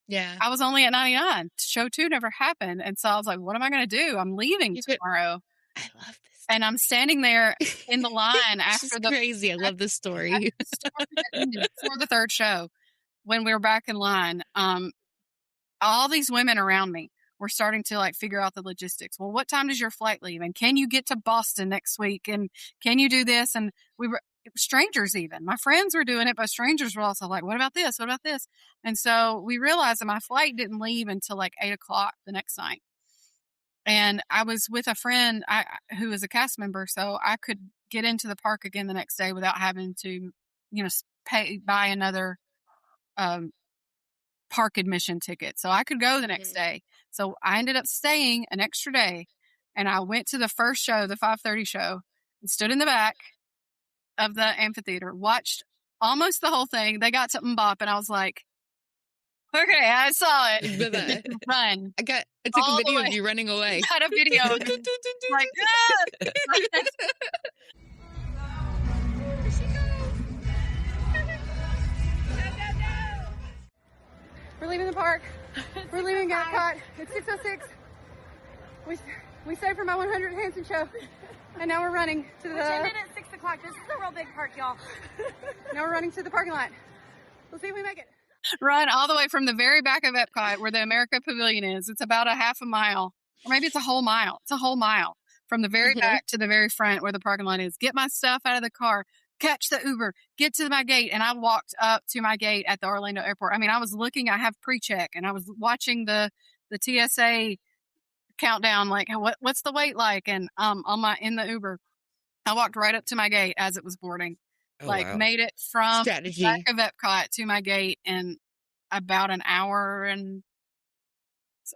C: Yeah.
D: I was only at 99. Show 2 never happened. And so I was like, what am I going to do? I'm leaving tomorrow.
C: I love this.
D: And I'm standing there in the line after the
C: crazy. I love this story.
D: Before the 3rd show, when we were back in line, all these women around me were starting to like figure out the logistics. Well, what time does your flight leave? And can you get to Boston next week? And can you do this? And we were strangers even. My friends were doing it, but strangers were also like, what about this? What about this? And so we realized that my flight didn't leave until like 8 o'clock the next night. And I was with a friend who was a cast member, so I could get into the park again the next day without having to, buy another park admission ticket. So I could go the next day. So I ended up staying an extra day, and I went to the first show, the 5:30 show, and stood in the back of the amphitheater, watched almost the whole thing. They got to Mbop, and I was like, okay, I saw it. Run.
C: I took a video of you running away.
D: I had a video. Like, We're leaving the park. We're leaving Epcot. It's 6:06. We stayed for my 100th Hanson show, and now we're running to the.
H: We're 10 minutes, 6 o'clock. This is a real big park, y'all.
D: Now we're running to the parking lot. We'll see if we make it. Run all the way from the very back of Epcot, where the America Pavilion is. It's about a half a mile, or maybe it's a whole mile. It's a whole mile from the very back to the very front where the parking lot is. Get my stuff out of the car. Catch the Uber, get to my gate. And I walked up to my gate at the Orlando airport. I mean, I was looking, I have pre-check, and I was watching the TSA countdown, like what's the wait like? And in the Uber, I walked right up to my gate as it was boarding. Made it from the back of Epcot to my gate in about an hour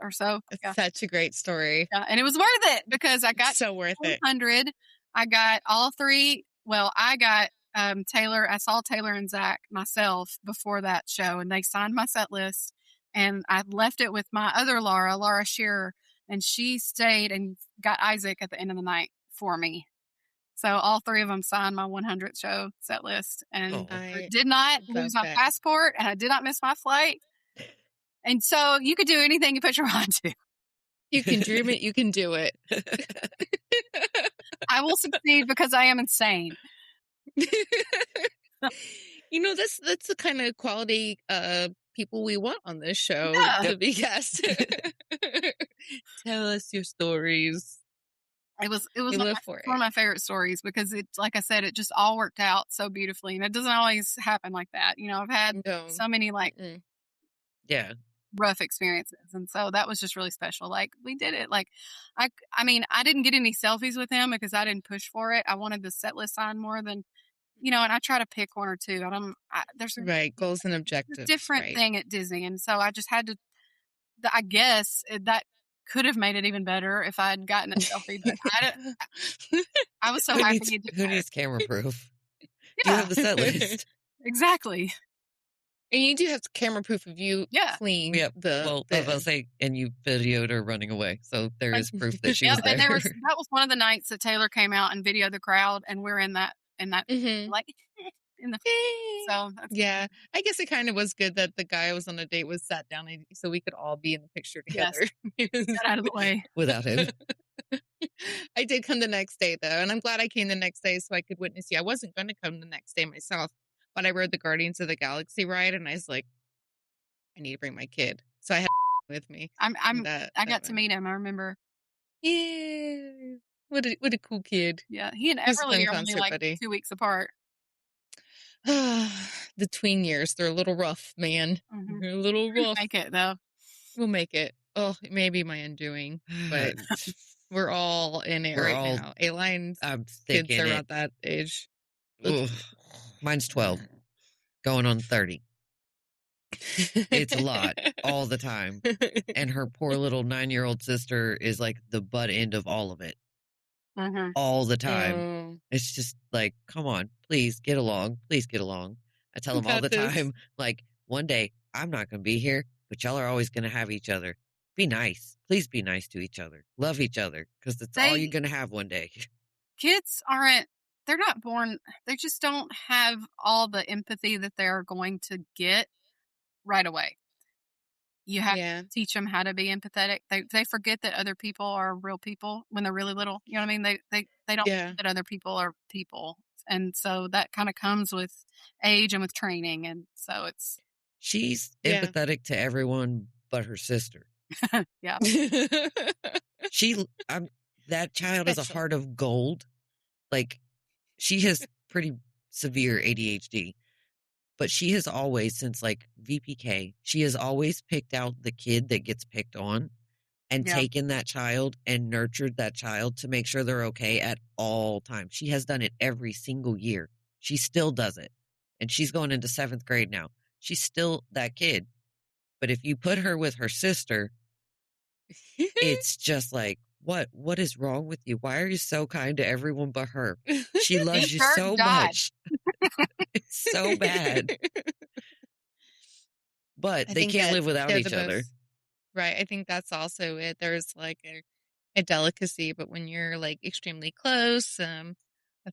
D: or so.
C: It's such a great story.
D: Yeah, and it was worth it because I got
C: so worth it.
D: 100. I got all 3. Well, I got Taylor. I saw Taylor and Zac myself before that show, and they signed my set list. And I left it with my other Laura Shearer, and she stayed and got Isaac at the end of the night for me. So all 3 of them signed my 100th show set list, and I did not lose my passport, and I did not miss my flight. And so you could do anything you put your mind to.
C: You can dream it, you can do it.
D: I will succeed because I am insane.
C: That's the kind of quality people we want on this show to be guests. Tell us your stories.
D: It was one of my favorite stories because it, like I said, it just all worked out so beautifully, and it doesn't always happen like that. I've had so many rough experiences, and so that was just really special. Like, we did it. Like, I didn't get any selfies with him because I didn't push for it. I wanted the set list sign more than, and I try to pick one or two. There's
C: goals and objectives.
D: Different thing at Disney, and so I just had to. I guess that could have made it even better if I had gotten a selfie, but I was so happy.
A: Who needs camera proof? You have the set list.
D: Exactly.
C: And you do have camera proof of you clean.
A: Yep. I was saying, and you videoed her running away, so there is proof that she was there.
D: And that was one of the nights that Taylor came out and videoed the crowd, and we're in that like in the so
C: I guess it kind of was good that the guy I was on a date was sat down so we could all be in the picture together.
D: Yes. Get out of the way
A: without him.
C: I did come the next day though, and I'm glad I came the next day so I could witness you. I wasn't going to come the next day myself, but I rode the Guardians of the Galaxy ride, and I was like, I need to bring my kid, so I had with me.
D: I got to meet him. I remember.
C: Yeah, what a cool kid.
D: Yeah, he and Everly are only like 2 weeks apart.
C: The tween years, they're a little rough, man.
D: Mm-hmm.
C: They're a little rough.
D: We'll make it though.
C: We'll make it. Oh, maybe my undoing, but we're all in it now. A-Line's kids are about that age.
A: Mine's 12, going on 30. It's a lot all the time. And her poor little 9-year-old sister is like the butt end of all of it. All the time. It's just like, come on, please get along. Please get along. I tell them all the time, like, one day I'm not going to be here, but y'all are always going to have each other. Be nice. Please be nice to each other. Love each other, because it's all you're going to have one day.
D: Kids they're not born, they just don't have all the empathy that they're going to get right away. You have to teach them how to be empathetic. They forget that other people are real people when they're really little. You know what I mean? They don't think that other people are people. And so that kind of comes with age and with training. And so
A: she's empathetic to everyone but her sister.
D: Yeah.
A: That child has a heart of gold. Like, she has pretty severe ADHD, but she has always, since like VPK, she has always picked out the kid that gets picked on and taken that child and nurtured that child to make sure they're okay at all times. She has done it every single year. She still does it. And she's going into 7th grade now. She's still that kid. But if you put her with her sister, it's just like, what is wrong with you? Why are you so kind to everyone but her? She loves you so much. It's so bad. But they can't live without each other.
C: Right. I think that's also it. There's like a delicacy, but when you're like extremely close, I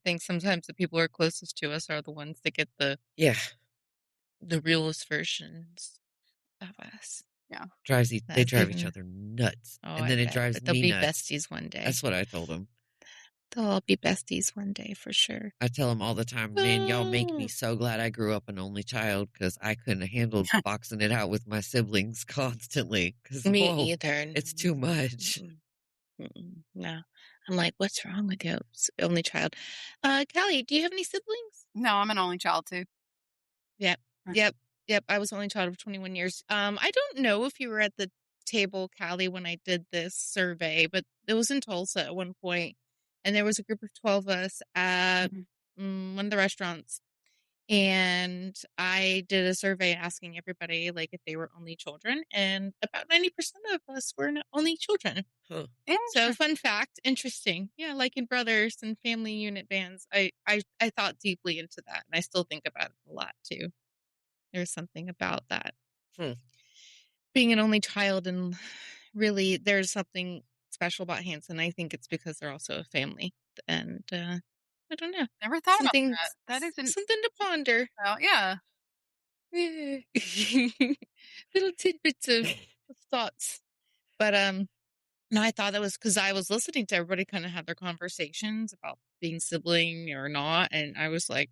C: think sometimes the people who are closest to us are the ones that get the realest versions of us.
D: Yeah.
A: They drive each other nuts.
C: Oh,
A: and then it drives me nuts.
C: They'll be besties one day.
A: That's what I told them.
C: They'll all be besties one day for sure.
A: I tell them all the time, man, y'all make me so glad I grew up an only child, because I couldn't have handled boxing it out with my siblings constantly.
C: Me either.
A: It's too much.
C: No. I'm like, what's wrong with you? Only child. Callie, do you have any siblings?
D: No, I'm an only child too.
C: Yep. I was only child of 21 years. I don't know if you were at the table, Callie, when I did this survey, but it was in Tulsa at one point, and there was a group of 12 of us at one of the restaurants, and I did a survey asking everybody like if they were only children, and about 90% of us were only children.
A: Huh.
C: So, fun fact, interesting. Yeah, like in brothers and family unit bands, I thought deeply into that, and I still think about it a lot too. There's something about that. Being an only child, and really there's something special about Hanson. I think it's because they're also a family. And I don't know.
D: Never thought about that. That isn't
C: something to ponder.
D: Oh, yeah.
C: Little tidbits of thoughts. But no, I thought that was because I was listening to everybody kind of have their conversations about being sibling or not. And I was like,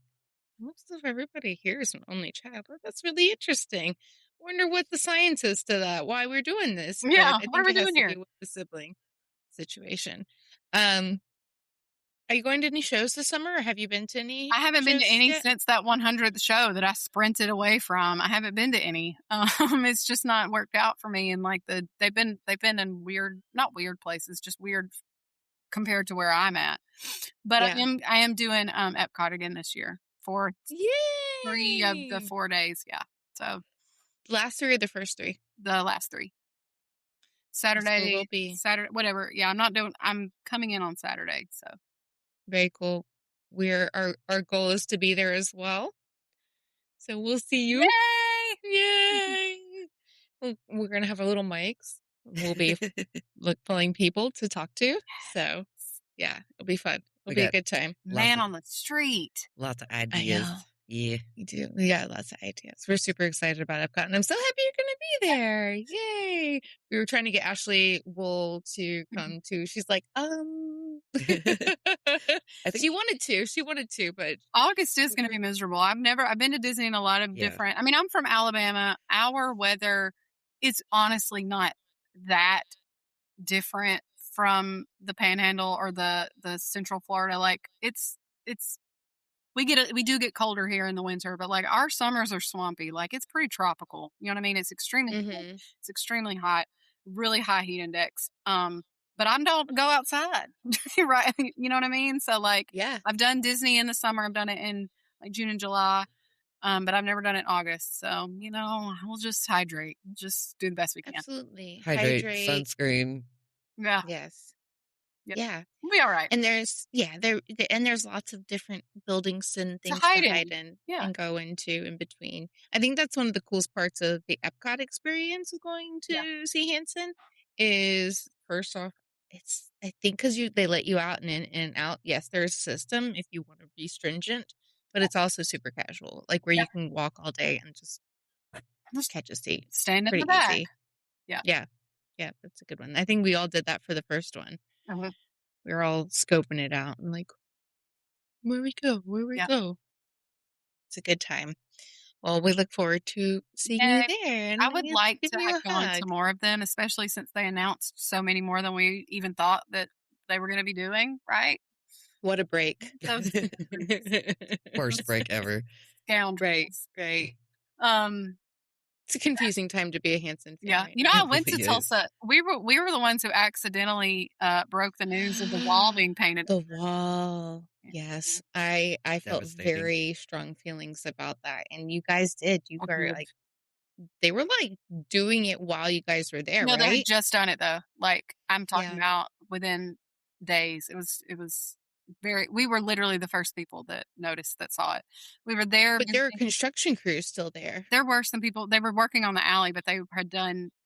C: most of everybody here is an only child. Oh, that's really interesting. Wonder what the science is to that, why we're doing this.
D: Yeah, what are we doing here?
C: With the sibling situation. Are you going to any shows this summer, or have you been to any?
D: I haven't been to any since that 100th show that I sprinted away from. I haven't been to any. It's just not worked out for me. And like they've been in not weird places, just weird compared to where I'm at. But I am doing Epcot again this year for 3 of the 4 days. Yeah. So
C: last 3 or the first 3?
D: The last 3. Saturday, whatever. Yeah, I'm coming in on Saturday. So
C: very cool. Our goal is to be there as well. So we'll see you. Yay! We're going to have our little mics. We'll be pulling people to talk to. So yeah, it'll be fun. It'll be a good time.
D: Man on the street.
A: Lots of ideas. Yeah,
C: we do. We got lots of ideas. We're super excited about Epcot, and I'm so happy you're going to be there. Yay! We were trying to get Ashley Wool to come too. She's like, I think she wanted to, but
D: August is going to be miserable. I've been to Disney in a lot of different. I mean, I'm from Alabama. Our weather is honestly not that different from the Panhandle or the Central Florida. Like we do get colder here in the winter, but like our summers are swampy. Like it's pretty tropical. You know what I mean? It's extremely cold. It's extremely hot. really high heat index. But I don't go outside, right? You know what I mean? So like,
C: Yeah.
D: I've done Disney in the summer. I've done it in like June and July. But I've never done it in August. So, we'll just hydrate. Just do the best we can.
C: Absolutely.
A: Hydrate, sunscreen.
D: Yeah.
C: Yes.
D: Yep.
C: Yeah.
D: We'll be all right.
C: And there's lots of different buildings and things to
D: hide
C: hide
D: in.
C: in and go into in between. I think that's one of the coolest parts of the Epcot experience of going to see Hanson is, first off, I think because they let you out and in and out. Yes, there's a system if you want to be stringent, but it's also super casual, like where you can walk all day and just catch a seat.
D: Stand in
C: Pretty
D: the back.
C: easy.
D: Yeah.
C: Yeah, that's a good one. I think we all did that for the first one. We were all scoping it out and like, where we go? It's a good time. Well, we look forward to seeing you there. And
D: I would like to have gone to more of them, especially since they announced so many more than we even thought that they were going to be doing, right?
C: What a break.
A: Worst break ever.
D: Scoundrels.
C: Right.
D: It's
C: a confusing time to be a Hanson fan.
D: Yeah.
C: Right now.
D: I went to Tulsa. We were the ones who accidentally broke the news of the wall being painted.
C: The wall. Yes. I felt very strong feelings about that. And you guys did. You were like, they were like doing it while you guys were there,
D: No,
C: right?
D: they had just done it though. Like I'm talking about within days. It was we were literally the first people that noticed, that saw it. We were there.
C: But there are construction crews still there.
D: There were some people, they were working on the alley, but they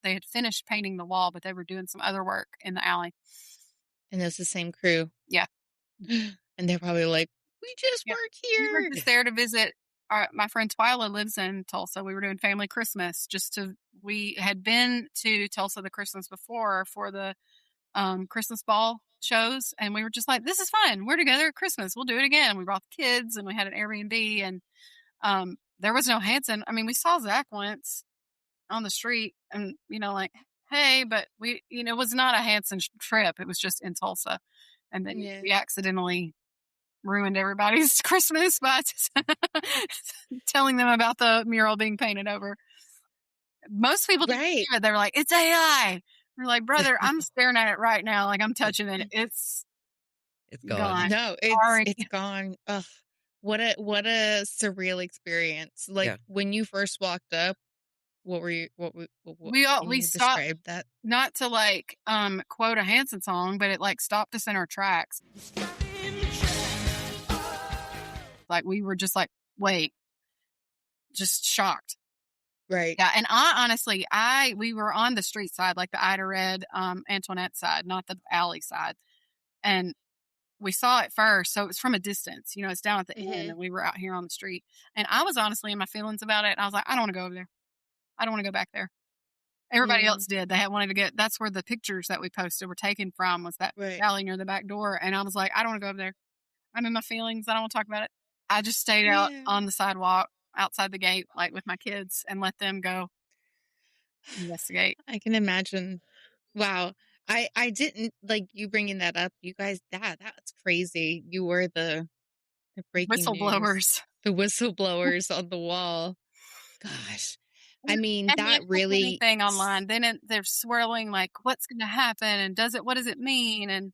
D: had finished painting the wall, but they were doing some other work in the alley.
C: And it was the same crew.
D: Yeah.
C: And they're probably like, we just work here.
D: We were just there to visit. My friend Twyla lives in Tulsa. We were doing family Christmas. We had been to Tulsa the Christmas before for the Christmas ball shows, and we were just like, this is fun. We're together at Christmas. We'll do it again. We brought the kids, and we had an Airbnb, and there was no Hanson. I mean, we saw Zac once on the street, and like, hey, but it was not a Hanson trip. It was just in Tulsa, and then we accidentally ruined everybody's Christmas by telling them about the mural being painted over. Most people didn't believe it. They were like, it's AI. We're like, brother, I'm staring at it right now. Like I'm touching it. It's
A: gone.
C: No, it's gone. Ugh. What a surreal experience. Like when you first walked up, we
D: stopped
C: describe that?
D: Not to like quote a Hanson song, but it like stopped us in our tracks. Like we were just like, wait, just shocked.
C: Right.
D: Yeah. And we were on the street side, like the Ida Red, Antoinette side, not the alley side. And we saw it first. So it was from a distance, it's down at the end, and we were out here on the street. And I was honestly in my feelings about it. And I was like, I don't want to go over there. I don't want to go back there. Everybody else did. They had wanted to get, that's where the pictures that we posted were taken from, was that alley near the back door. And I was like, I don't want to go over there. I'm in my feelings. I don't want to talk about it. I just stayed out on the sidewalk outside the gate, like with my kids, and let them go investigate.
C: I can imagine. Wow. I didn't like you bringing that up. You guys, that's crazy. You were the breaking
D: whistleblowers,
C: news, the whistleblowers on the wall. Gosh. I mean,
D: and
C: that really
D: thing online. Then they're swirling like, what's going to happen, and what does it mean? And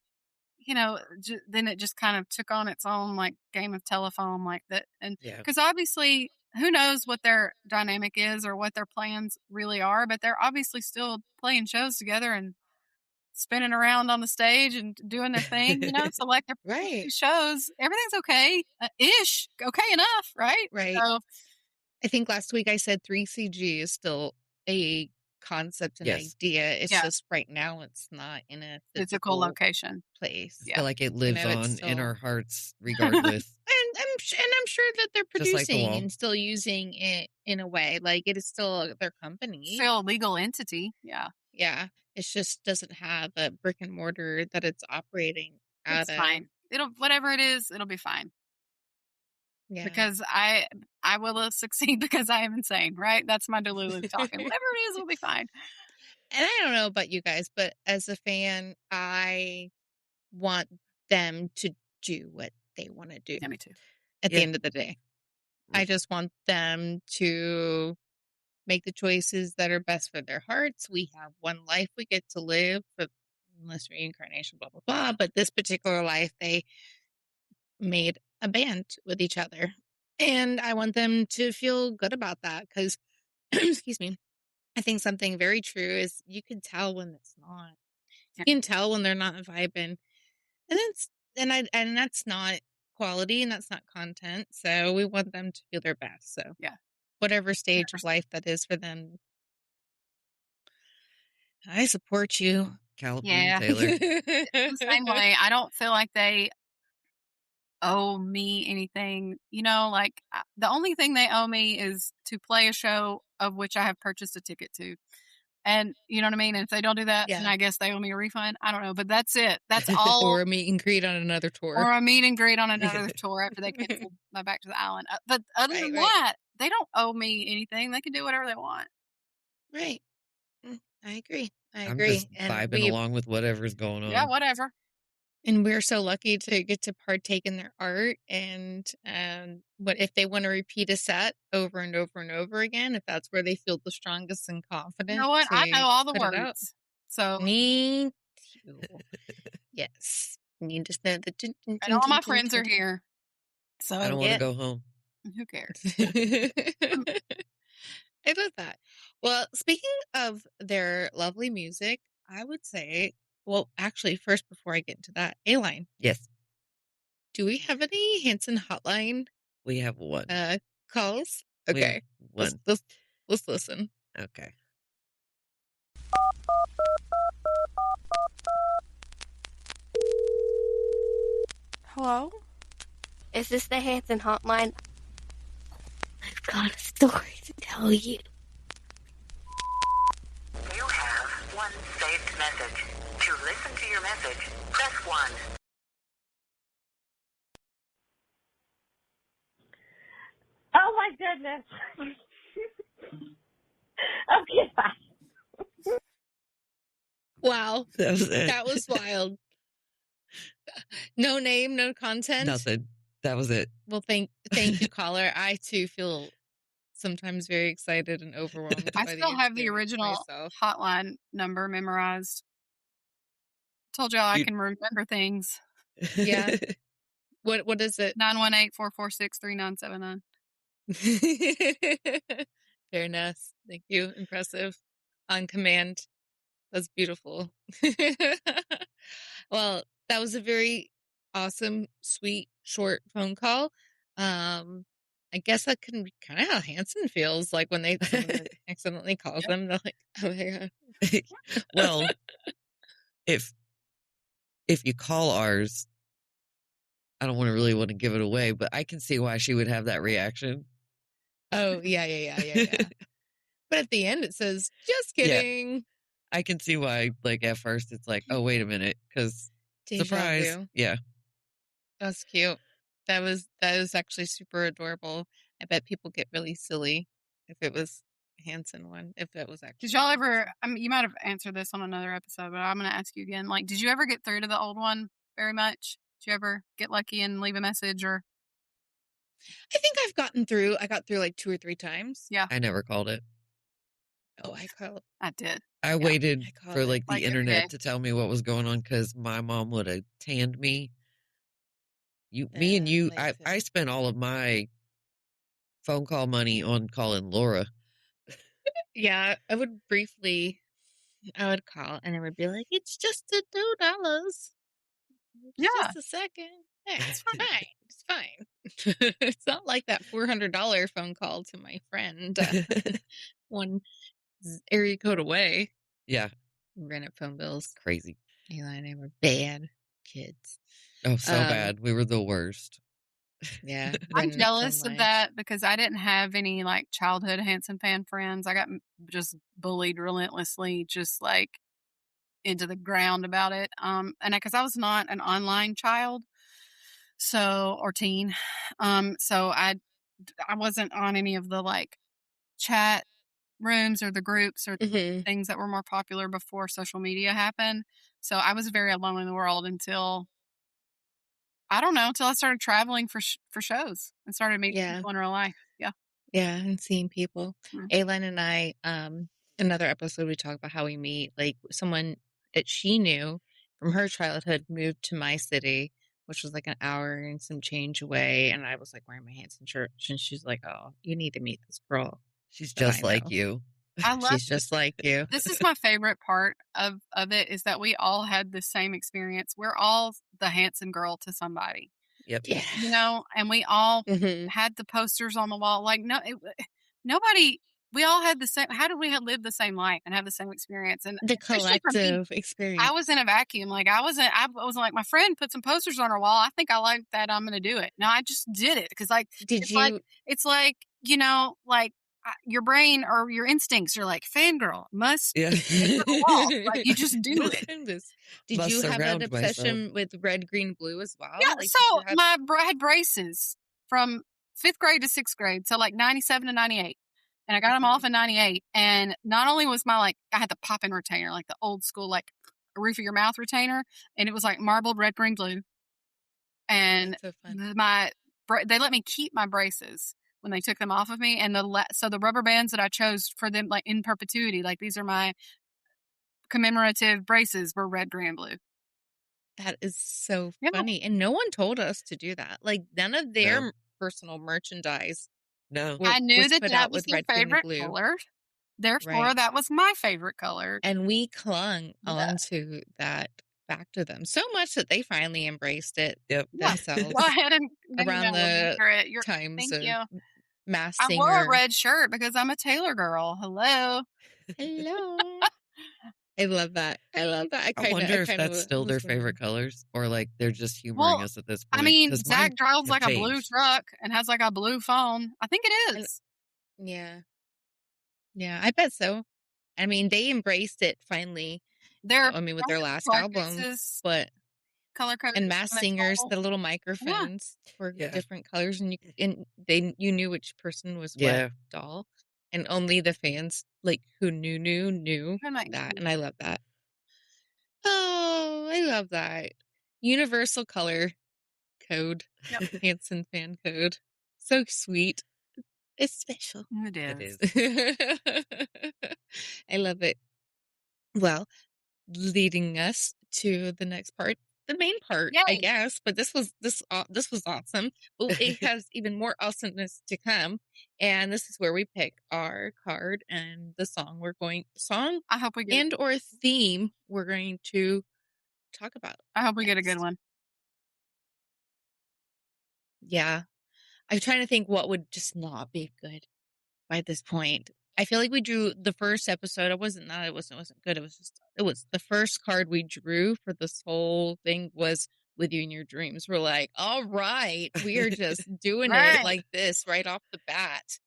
D: then it just kind of took on its own like game of telephone, like that. And because obviously, who knows what their dynamic is or what their plans really are, but they're obviously still playing shows together and spinning around on the stage and doing their thing, so like their shows, everything's okay, ish, okay enough, right?
C: Right. So I think last week I said 3CG is still a concept and idea. It's just right now it's not in a
D: physical location
C: place.
A: I feel like it lives on in our hearts regardless.
C: and I'm sure that they're producing and still using it in a way. Like it is still their company.
D: Still a legal entity. Yeah.
C: Yeah. It just doesn't have a brick and mortar that it's operating out of.
D: Fine. Whatever it is, it'll be fine. Yeah. Because I will succeed because I am insane, right? That's my Delulu talking. Whatever it is, it'll be fine.
C: And I don't know about you guys, but as a fan, I want them to do what they want to do.
D: Yeah, me too.
C: At the end of the day. I just want them to make the choices that are best for their hearts. We have one life we get to live, unless reincarnation, blah, blah, blah. But this particular life, they made a band with each other. And I want them to feel good about that because, excuse me, I think something very true is you can tell when it's not. You can tell when they're not vibing. And that's not quality and that's not content. So we want them to feel their best. So
D: yeah,
C: whatever stage
D: 100%.
C: of life that is for them. I support you.
A: California Taylor.
D: It's the same way. I don't feel like they owe me anything. Like the only thing they owe me is to play a show of which I have purchased a ticket to. And you know what I mean? And if they don't do that, then I guess they owe me a refund. I don't know, but that's it. That's all.
C: Or a meet and greet on another tour.
D: Or a meet and greet on another tour after they cancel my Back to the Island. But other than that, they don't owe me anything. They can do whatever they want.
C: Right. I agree.
A: I'm just vibing along with whatever's going on.
D: Yeah, whatever.
C: And we're so lucky to get to partake in their art. And what if they want to repeat a set over and over and over again, if that's where they feel the strongest and confident.
D: You know what? I know all the words. So
C: me too. Yes. You just know the
D: and all my friends are here. So
A: I don't want to go home.
D: Who cares?
C: I love that. Well, speaking of their lovely music, I would say, well, actually, first, before I get into that, A-Line.
A: Yes.
C: Do we have any Hanson hotline?
A: We have one.
C: Calls? Okay.
A: One.
C: Let's listen.
A: Okay.
I: Hello?
J: Is this the Hanson hotline? I've got a story to tell you.
K: You have one saved message. To listen to your message, press 1.
J: Oh my goodness. Okay, bye.
C: Wow.
A: That was it.
C: That was wild. No name, no content.
A: Nothing. That was it.
C: Well, thank you, caller. I too feel sometimes very excited and overwhelmed.
D: I still have the original hotline number memorized. Told y'all I can remember things.
C: Yeah. What is it?
D: 918-446-3979.
C: Fairness. Thank you. Impressive. On command. That's beautiful. Well, that was a very awesome, sweet, short phone call. I guess that can be kind of how Hanson feels like when they accidentally calls them. They're like, oh my God.
A: Well, if you call ours, I don't really want to give it away, but I can see why she would have that reaction.
C: Oh, yeah. But at the end, it says, just kidding.
A: Yeah. I can see why, like, at first, it's like, oh, wait a minute, because surprise. Yeah.
C: That's cute. That was actually super adorable. I bet people get really silly if it was Hanson one, if that was actually.
D: Did y'all ever, you might have answered this on another episode, but I'm going to ask you again. Like, did you ever get through to the old one very much? Did you ever get lucky and leave a message or?
C: I think I've gotten through. I got through like 2 or 3 times.
D: Yeah.
A: I never called it.
C: Oh, I called.
D: I did.
A: I waited for like the internet to tell me what was going on because my mom would have tanned me. Me and you, I spent all of my phone call money on calling Laura.
C: Yeah, I would call and it would be like, it's just $2.
D: Yeah.
C: Just a second. Yeah, it's fine. It's fine. It's not like that $400 phone call to my friend. One area code away.
A: Yeah.
C: Ran up phone bills.
A: Crazy.
C: Eli and I were bad kids.
A: Oh, so bad. We were the worst.
C: Yeah.
D: I'm jealous of that because I didn't have any like childhood Hanson fan friends. I got just bullied relentlessly, just like into the ground about it. And because I was not an online child, or teen. So I wasn't on any of the like chat rooms or the groups or things that were more popular before social media happened. So I was very alone in the world until I started traveling for shows and started meeting people in real life. Yeah.
C: Yeah, and seeing people. Aylin and I, another episode, we talk about how we meet. Like someone that she knew from her childhood moved to my city, which was like an hour and some change away. And I was like wearing my Hanson shirt, and she's like, "Oh, you need to meet this girl.
A: She's just like you."
D: I love
C: She's just like you.
D: This is my favorite part of it is that we all had the same experience. We're all the Hanson girl to somebody.
A: Yep.
C: Yeah.
D: You know, and we all had the posters on the wall. Like nobody. We all had the same. How did we live the same life and have the same experience? And
C: the collective experience.
D: I was in a vacuum. Like I was like, my friend put some posters on her wall. I think I like that. I'm going to do it. No, I just did it because like it's like you know like. Your brain or your instincts are like fangirl must be to the wall. Like you just do it.
C: Did you have an obsession with red, green, blue as well?
D: Yeah.
C: Like,
D: so I had braces from 5th grade to 6th grade, so like 97 to 98, and I got them off in 98. And not only was I had the pop-in retainer, like the old school like roof of your mouth retainer, and it was like marbled red, green, blue. And
C: so
D: they let me keep my braces when they took them off of me, and so the rubber bands that I chose for them, like in perpetuity, like these are my commemorative braces, were red, green, and blue.
C: That is so funny, and no one told us to do that. Like none of their personal merchandise.
A: No,
D: I knew that was their favorite color. Therefore, that was my favorite color,
C: and we clung onto that back to them so much that they finally embraced it themselves.
D: Go ahead and
C: around the times of Mass Singer.
D: I wore a red shirt because I'm a Taylor girl. Hello.
C: I love that.
A: I wonder if that's still their favorite colors, or like they're just humoring us at this point.
D: I mean, Zac drives like a blue truck and has like a blue phone. I think it is.
C: Yeah, I bet so. I mean, they embraced it finally. With their last album, but
D: color code
C: and Mass Singers, the little microphones were different colors, and you knew which person was what doll, and only the fans like who knew that, and I love that. Oh, I love that universal color code, Hanson fan code, so sweet. It's special.
D: It
C: is. I love it. Well, leading us to the next part, the main part, I guess. But this was awesome. But it has even more awesomeness to come, and this is where we pick our card and the song
D: I hope we get
C: or theme we're going to talk about.
D: I hope we get a good one.
C: Yeah, I'm trying to think what would just not be good by this point. I feel like we drew the first episode. It wasn't good. It was the first card we drew for this whole thing was With You in Your Dreams. We're like, all right, we are just doing it like this right off the bat,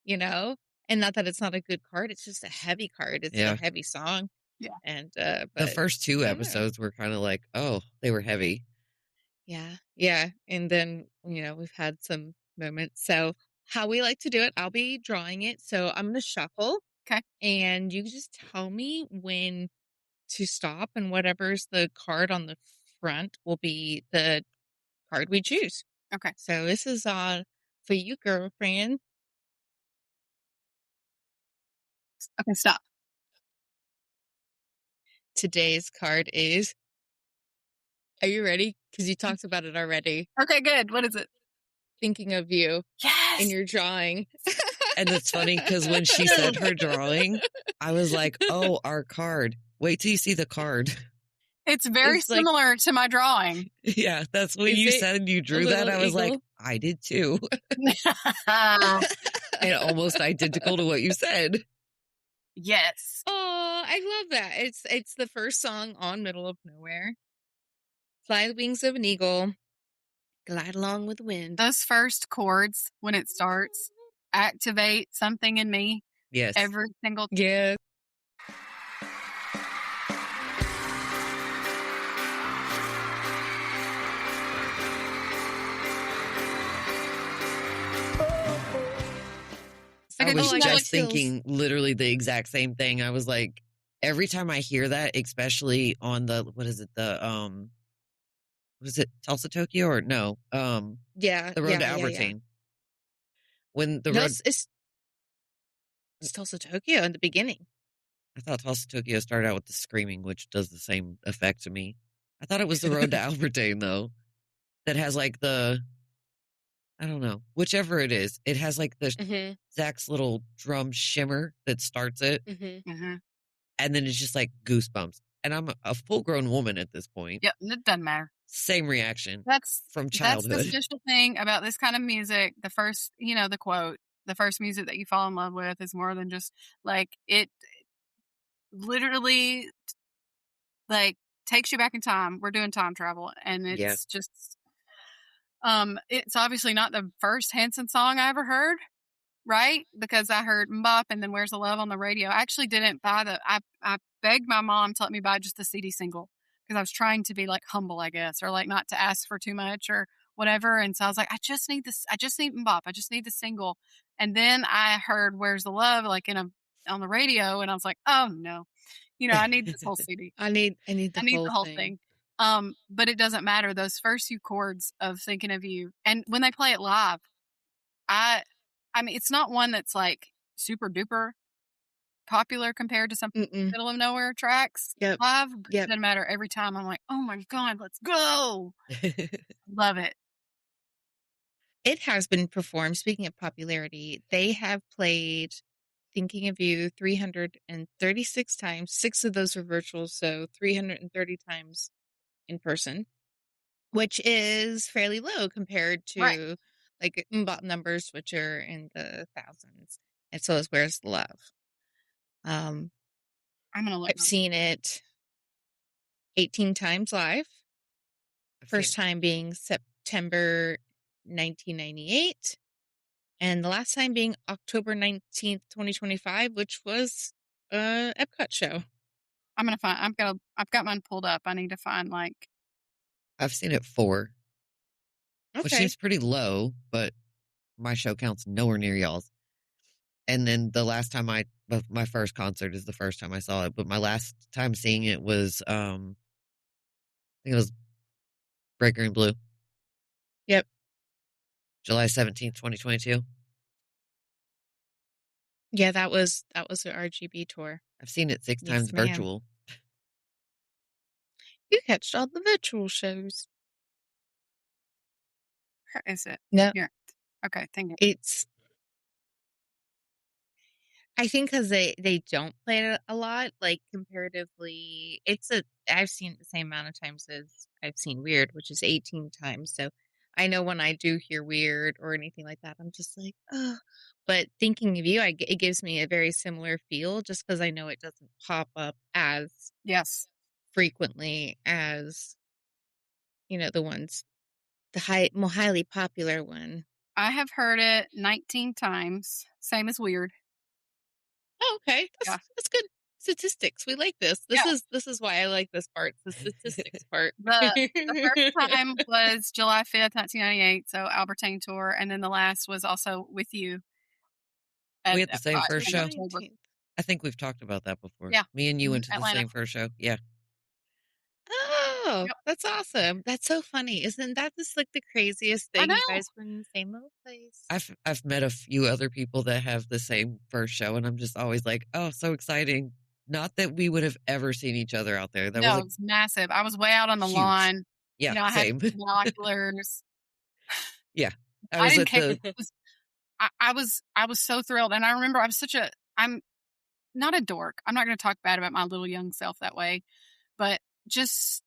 C: you know? And not that it's not a good card. It's just a heavy card. It's a heavy song.
D: Yeah.
C: And,
A: but the first 2 episodes were kind of like, oh, they were heavy.
C: Yeah. Yeah. And then, we've had some moments. So, how we like to do it, I'll be drawing it. So I'm going to shuffle.
D: Okay.
C: And you just tell me when to stop, and whatever's the card on the front will be the card we choose.
D: Okay.
C: So this is for you, girlfriend.
D: Okay, stop.
C: Today's card is... Are you ready? Because you talked about it already.
D: Okay, good. What is it?
C: Thinking of you.
D: Yes.
C: In your drawing.
A: And it's funny because when she said her drawing, I was like, oh, our card. Wait till you see the card.
D: It's very similar to my drawing.
A: Yeah, that's when you said you drew that. I was like, I did too. And almost identical to what you said.
D: Yes.
C: Oh, I love that. It's the first song on Middle of Nowhere. Fly the wings of an eagle. Glide along with the wind.
D: Those first chords, when it starts, activate something in me.
A: Yes.
D: Every single time.
C: Yeah.
A: I was just thinking literally the exact same thing. I was like, every time I hear that, especially on the, was it Tulsa, Tokyo, or no?
C: Yeah.
A: The road to Albertine. When the road...
C: It's It's Tulsa Tokyo in the beginning.
A: I thought Tulsa Tokyo started out with the screaming, which does the same effect to me. I thought it was the Road to Albertine, though, that has like the, I don't know, whichever it is. It has like the Zach's little drum shimmer that starts it. And then it's just like goosebumps. And I'm a full-grown woman at this point.
D: Yep, it doesn't matter.
A: Same reaction. From childhood.
D: That's the special thing about this kind of music. The first, the quote, the first music that you fall in love with is more than just like it literally like takes you back in time. We're doing time travel, and it's just it's obviously not the first Hanson song I ever heard, right? Because I heard Mbop and then Where's the Love on the radio. I actually didn't buy I begged my mom to let me buy just the CD single because I was trying to be like humble, I guess, or like not to ask for too much or whatever. And so I was like, I just need Mbop. I just need the single. And then I heard Where's the Love like on the radio, and I was like, oh no, I need this whole CD.
C: I need the whole
D: thing. But it doesn't matter. Those first few chords of Thinking of You, and when they play it live, I mean, it's not one that's like super duper popular compared to some middle of nowhere tracks. Live, it doesn't matter. Every time I'm like, oh my God, let's go. Love it.
C: It has been performed. Speaking of popularity, they have played Thinking of You 336 times. 6 of those were virtual, so 330 times in person, which is fairly low compared to like Mbop numbers, which are in the thousands. And so is Where's the Love.
D: I'm gonna look.
C: I've seen it 18 times live. First time being September 1998. And the last time being October 19th, 2025, which was Epcot show.
D: I'm gonna find. I've got mine pulled up. I need to find like.
A: I've seen it 4, which seems pretty low, but my show counts nowhere near y'all's. And then the last time my first concert is the first time I saw it, but my last time seeing it was, I think it was Break Green Blue.
C: Yep.
A: July 17th, 2022.
C: Yeah, that was the RGB tour.
A: I've seen it 6 times virtual.
C: You catched all the virtual shows.
D: Where is it?
C: No.
D: Here. Okay, thank you.
C: It's, I think because they don't play it a lot, like comparatively, I've seen it the same amount of times as I've seen Weird, which is 18 times. So I know when I do hear Weird or anything like that, I'm just like, oh. But Thinking of You, it gives me a very similar feel just because I know it doesn't pop up as frequently as, the ones, the more highly popular one.
D: I have heard it 19 times, same as Weird.
C: Oh, okay. That's good statistics. We like this. This is why I like this part. The statistics part.
D: The first time was July 5th, 1998, so Albertine tour, and then the last was also with you.
A: We had the same first show. I think we've talked about that before.
D: Yeah.
A: Me and you went to the same first show. Yeah.
C: Oh, that's awesome. That's so funny. Isn't that just like the craziest thing? You guys were in the same little place.
A: I've met a few other people that have the same first show, and I'm just always like, oh, so exciting. Not that we would have ever seen each other out there. That was
D: it's massive. I was way out on the lawn.
A: Yeah,
D: I
A: same.
D: had binoculars.
A: Yeah.
D: I didn't care. I was so thrilled. And I remember I'm not a dork. I'm not going to talk bad about my little young self that way, but just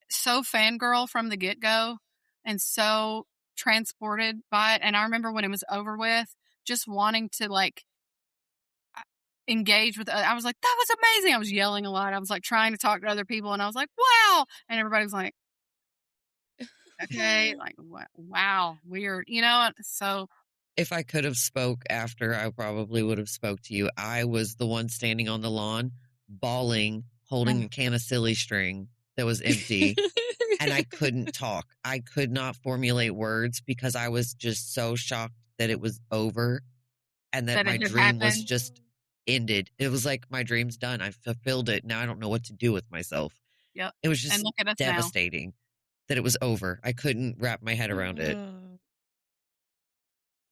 D: so fangirl from the get-go and so transported by it. And I remember when it was over with, just wanting to like engage with, I was like, that was amazing. I was yelling a lot. I was like trying to talk to other people, and I was like, wow. And everybody was like, okay, like, wow, weird, so.
A: If I could have spoke after, I probably would have spoke to you. I was the one standing on the lawn, bawling, holding a can of silly string that was empty, and I couldn't talk. I could not formulate words because I was just so shocked that it was over and that my dream was just ended. It was like, my dream's done. I fulfilled it. Now I don't know what to do with myself.
D: Yep.
A: It was just devastating that it was over. I couldn't wrap my head around it.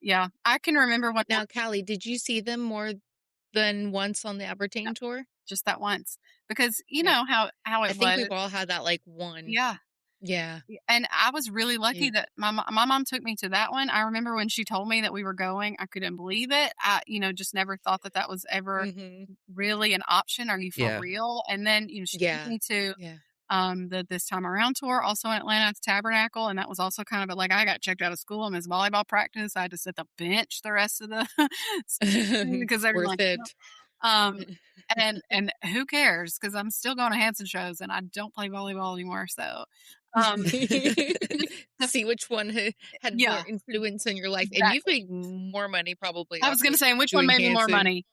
D: Yeah, I can remember what.
C: Now, Callie, did you see them more than once on the Albertine tour?
D: Just that once. Because you know how it was.
C: I think we've all had that like one.
D: Yeah.
C: Yeah.
D: And I was really lucky that my mom took me to that one. I remember when she told me that we were going, I couldn't believe it. I, just never thought that was ever really an option. Are you for real? And then, she took me to the This Time Around tour, also in Atlanta at the Tabernacle. And that was also kind of like, I got checked out of school and missed volleyball practice. I had to sit the bench the rest of the because they were
C: worth
D: like,
C: it.
D: And who cares? Because I'm still going to Hanson shows and I don't play volleyball anymore. So,
C: see which one had more influence in your life.
D: Exactly.
C: And you've made more money probably.
D: I was going to say, which one made me more money?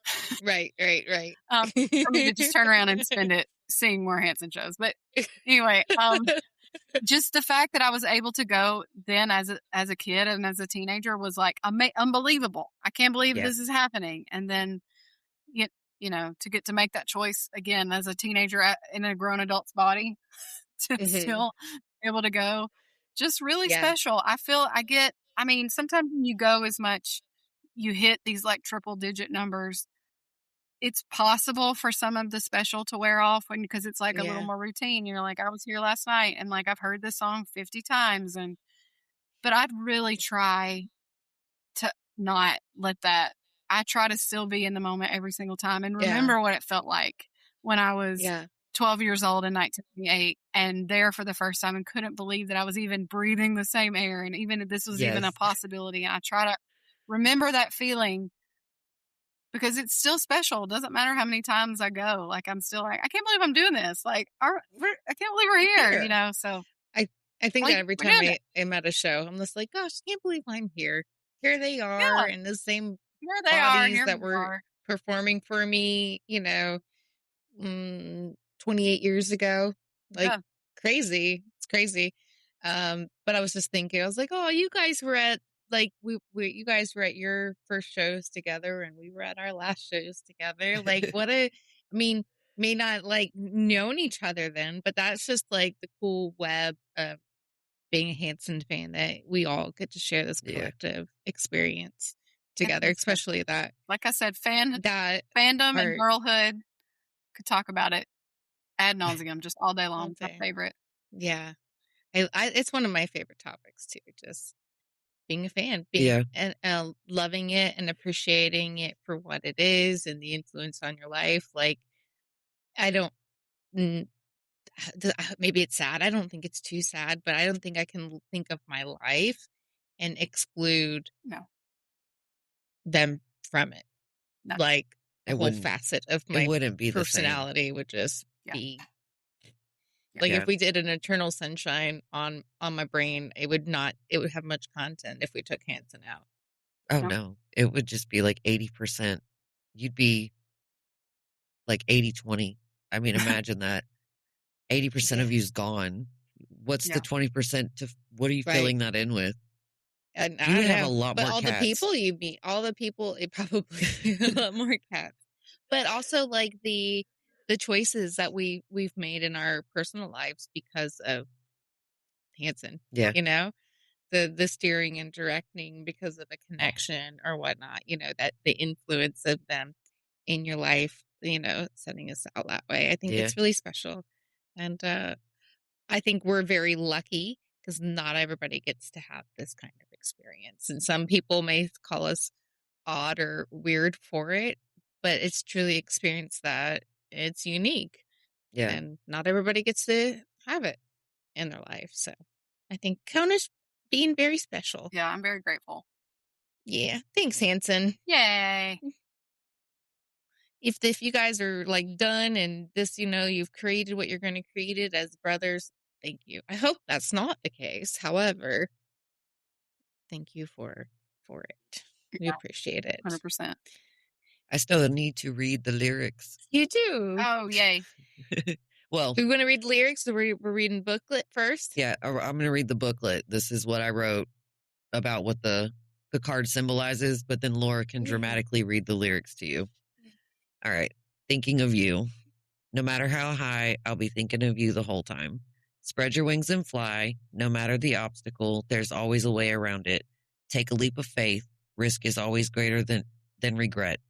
C: Right.
D: For me to just turn around and spend it seeing more Hanson shows. But anyway, just the fact that I was able to go then as a kid and as a teenager was like unbelievable. I can't believe this is happening. And then, to get to make that choice again as a teenager in a grown adult's body to still be able to go, just really special. Sometimes when you go as much, you hit these like triple digit numbers. It's possible for some of the special to wear off because it's like a little more routine. You're like, I was here last night and like I've heard this song 50 times, but I'd really try to not let that. I try to still be in the moment every single time and remember what it felt like when I was 12 years old in 1998 and there for the first time and couldn't believe that I was even breathing the same air and even if this was even a possibility. And I try to remember that feeling because it's still special. It doesn't matter how many times I go. Like, I'm still like, I can't believe I'm doing this. Like, I can't believe we're here, so.
C: I think that every time I'm at a show, I'm just like, gosh, I can't believe I'm here. Here they are in the same bodies that were performing for me, 28 years ago. Like, crazy. It's crazy. But I was just thinking, I was like, oh, you guys were at, like, you guys were at your first shows together and we were at our last shows together. Like, may not like known each other then, but that's just like the cool web of being a Hanson fan that we all get to share this collective experience together, especially that.
D: Like I said, fandom and girlhood, could talk about it ad nauseum just all day long. It's my favorite.
C: Yeah. It's one of my favorite topics too. Just being a fan, and loving it and appreciating it for what it is and the influence on your life. Like, maybe it's sad. I don't think it's too sad, but I don't think I can think of my life and exclude them from it. No. Like a whole facet of my personality would just be like if we did an Eternal Sunshine on my brain, it would have much content if we took Hanson out.
A: Oh no. It would just be like 80%. You'd be like 80-20. I mean, imagine that. 80% of you's gone. What's the 20% to, what are you filling that in with?
C: And
A: you would have a lot more
C: all
A: cats.
C: The people you meet, all the people, it probably a lot more cats. But also like the choices that we've made in our personal lives because of Hanson.
A: Yeah.
C: The steering and directing because of a connection or whatnot, that the influence of them in your life, setting us out that way. I think it's really special. And I think we're very lucky because not everybody gets to have this kind of experience. And some people may call us odd or weird for it, but it's truly experience that it's unique.
A: Yeah.
C: And not everybody gets to have it in their life. So I think count as being very special.
D: Yeah, I'm very grateful.
C: Yeah. Thanks, Hanson.
D: Yay.
C: If you guys are like done and this, you've created what you're going to create it as brothers, thank you. I hope that's not the case. However, thank you for it. We appreciate it.
D: 100%.
A: I still need to read the lyrics.
C: You do?
D: Oh, yay.
A: Well,
C: we want to read the lyrics, so we're reading booklet first?
A: Yeah, I'm going to read the booklet. This is what I wrote about what the card symbolizes, but then Laura can dramatically read the lyrics to you. All right. Thinking of you. No matter how high, I'll be thinking of you the whole time. Spread your wings and fly. No matter the obstacle, there's always a way around it. Take a leap of faith. Risk is always greater than regret.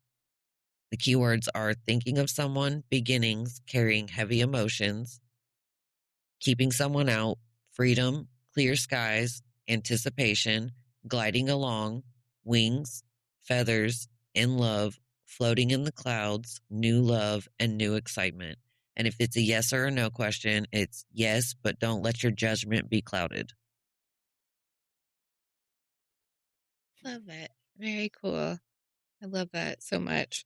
A: The keywords are thinking of someone, beginnings, carrying heavy emotions, keeping someone out, freedom, clear skies, anticipation, gliding along, wings, feathers, in love, floating in the clouds, new love, and new excitement. And if it's a yes or a no question, it's yes, but don't let your judgment be clouded.
C: Love it. Very cool. I love that so much.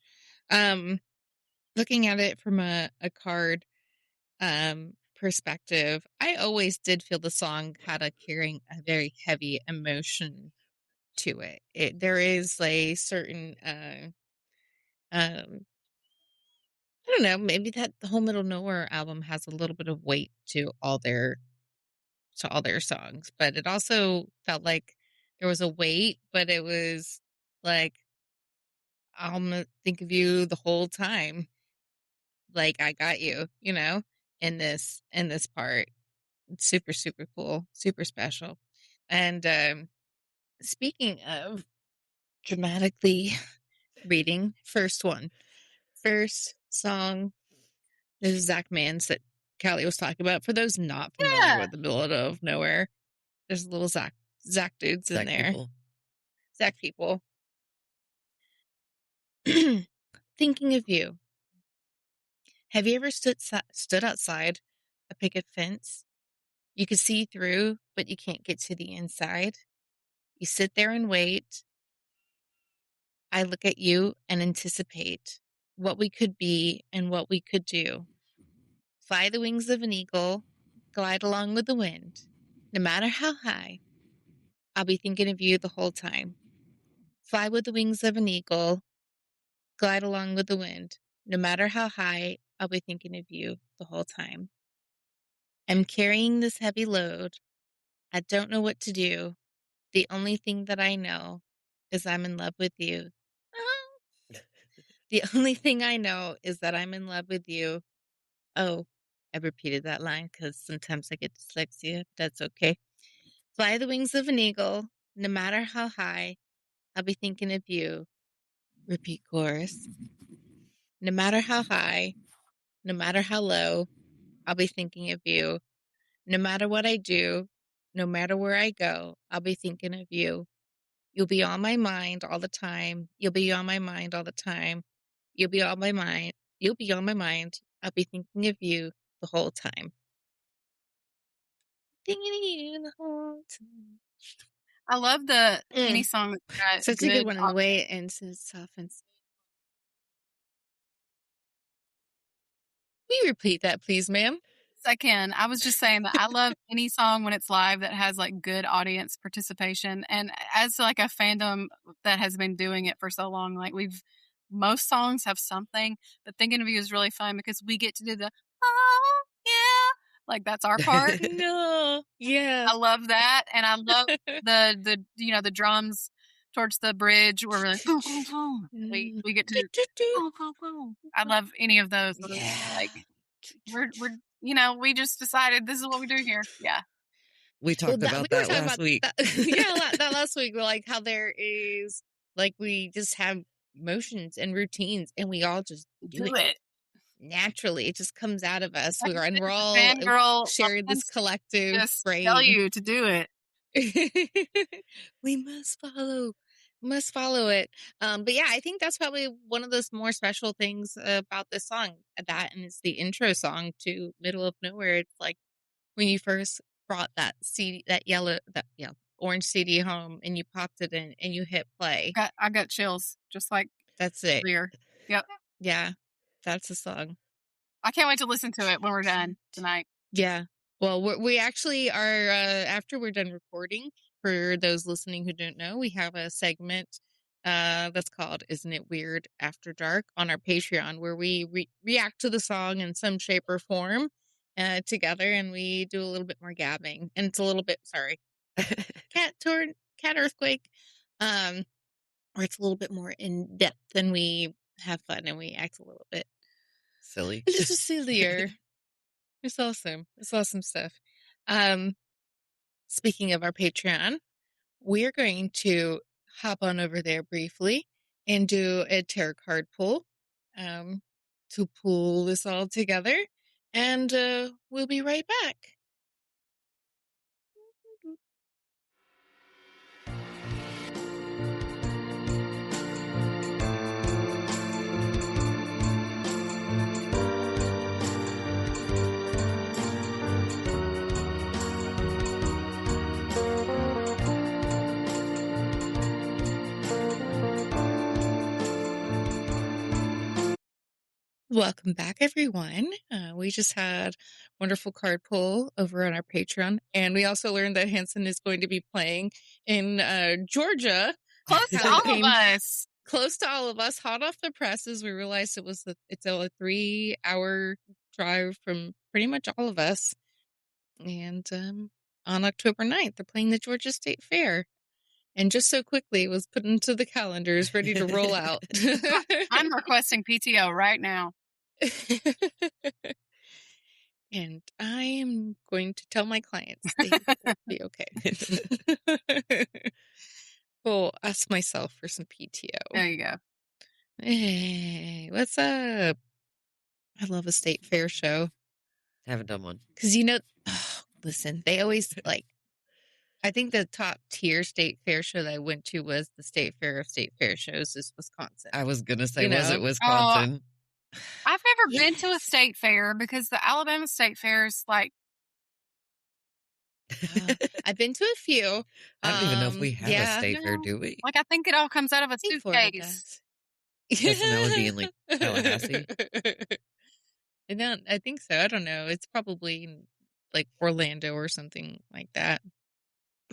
C: Looking at it from a card perspective, I always did feel the song had carrying a very heavy emotion to it. There is a certain I don't know, maybe that the whole Middle Nowhere album has a little bit of weight to all their songs, but it also felt like there was a weight, but it was like I'm gonna think of you the whole time. Like I got you, in this part. It's super, super cool, super special. And speaking of dramatically reading, first song. This is Zac Mans that Callie was talking about. For those not familiar with the Middle of Nowhere, there's little Zac dudes in there.
A: People.
C: Zac people. Thinking of you. Have you ever stood outside a picket fence? You can see through, but you can't get to the inside. You sit there and wait. I look at you and anticipate what we could be and what we could do. Fly the wings of an eagle, glide along with the wind. No matter how high, I'll be thinking of you the whole time. Fly with the wings of an eagle, glide along with the wind. No matter how high, I'll be thinking of you the whole time. I'm carrying this heavy load. I don't know what to do. The only thing that I know is I'm in love with you. The only thing I know is that I'm in love with you. Oh, I repeated that line because sometimes I get dyslexia. That's okay. Fly the wings of an eagle. No matter how high, I'll be thinking of you. Repeat chorus. No matter how high, no matter how low, I'll be thinking of you. No matter what I do, no matter where I go, I'll be thinking of you. You'll be on my mind all the time. You'll be on my mind all the time. You'll be on my mind. You'll be on my mind. I'll be thinking of you the whole time. Thinking of you the whole time.
D: I love any song that's got
C: such a good one in the way it ends and softens. Will you repeat that, please, ma'am?
D: I can. I was just saying that I love any song when it's live that has like good audience participation. And as like a fandom that has been doing it for so long, like most songs have something, but Thinking of You is really fun because we get to do the, oh yeah, like that's our part.
C: No, yeah.
D: I love that. And I love the drums towards the bridge where we're like, boom, boom, boom. We get to, boom, boom, boom. I love any of those.
C: Yeah.
D: Like, we're we just decided this is what we do here. Yeah.
A: We talked about that last week.
C: That last week. We're like how there is like we just have motions and routines and we all just do it naturally. It just comes out of us. We're all sharing this collective brain.
D: Tell you to do it.
C: We must follow it. But yeah, I think that's probably one of those more special things about this song. That and it's the intro song to Middle of Nowhere. It's like when you first brought that CD, that orange CD home, and you popped it in and you hit play.
D: I got chills. Just like
C: that's it.
D: Clear. Yep.
C: Yeah, that's the song.
D: I can't wait to listen to it when we're done tonight.
C: Yeah. Well, we actually are after we're done recording. For those listening who don't know, we have a segment that's called Isn't It Weird After Dark on our Patreon where we react to the song in some shape or form together and we do a little bit more gabbing. And it's a little bit, sorry, cat earthquake, where it's a little bit more in depth and we have fun and we act a little bit
A: silly.
C: A little sillier. It's awesome. It's awesome stuff. Speaking of our Patreon, we're going to hop on over there briefly and do a tarot card pull. to pull this all together. And we'll be right back. Welcome back, everyone. We just had wonderful card pull over on our Patreon, and we also learned that Hanson is going to be playing in Georgia.
D: Close to all of us.
C: Close to all of us. Hot off the presses, we realized it's a 3-hour drive from pretty much all of us. And on October 9th, they're playing the Georgia State Fair. And just so quickly, it was put into the calendars, ready to roll out.
D: I'm requesting PTO right now.
C: And I am going to tell my clients they will be okay. Well, ask myself for some PTO.
D: There you go.
C: Hey, what's up? I love a state fair show.
A: Haven't done one.
C: Because, listen, they always I think the top tier state fair show that I went to was the State Fair of State Fair shows is Wisconsin.
A: I was going to say, was it Wisconsin?
D: I've never been to a state fair because the Alabama State Fair is like...
C: I've been to a few.
A: I don't even know if we have a state fair, do we?
D: Like, I think it all comes out of a suitcase.
A: Doesn't that would be in like Tallahassee?
C: I think so. I don't know. It's probably in like Orlando or something like that.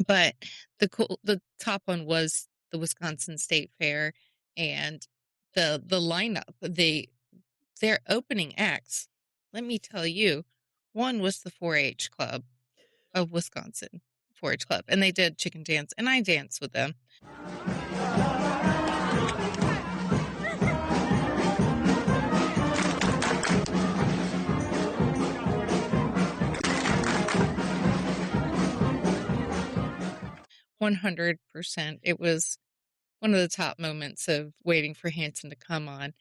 C: But the top one was the Wisconsin State Fair, and the lineup, their opening acts. Let me tell you, one was the 4-H Club of Wisconsin, 4-H Club, and they did chicken dance, and I danced with them. 100%. It was one of the top moments of waiting for Hanson to come on.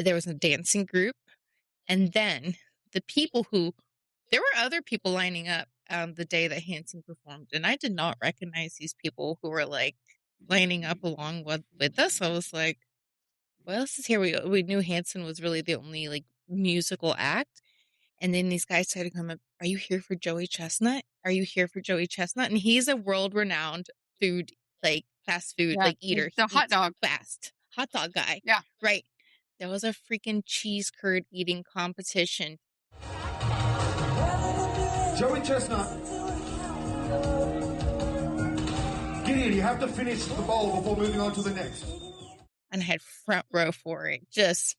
C: There was a dancing group, and then there were other people lining up the day that Hanson performed, and I did not recognize these people who were like lining up along with us. I was like, well, this is here. We knew Hanson was really the only like musical act. And then these guys started coming up, are you here for Joey Chestnut? Are you here for Joey Chestnut? And he's a world-renowned fast food eater.
D: The hot dog.
C: Fast. Hot dog guy.
D: Yeah.
C: Right. There was a freaking cheese curd eating competition.
L: Joey Chestnut. Gideon, you have to finish the bowl before moving on to the next.
C: And I had front row for it. Just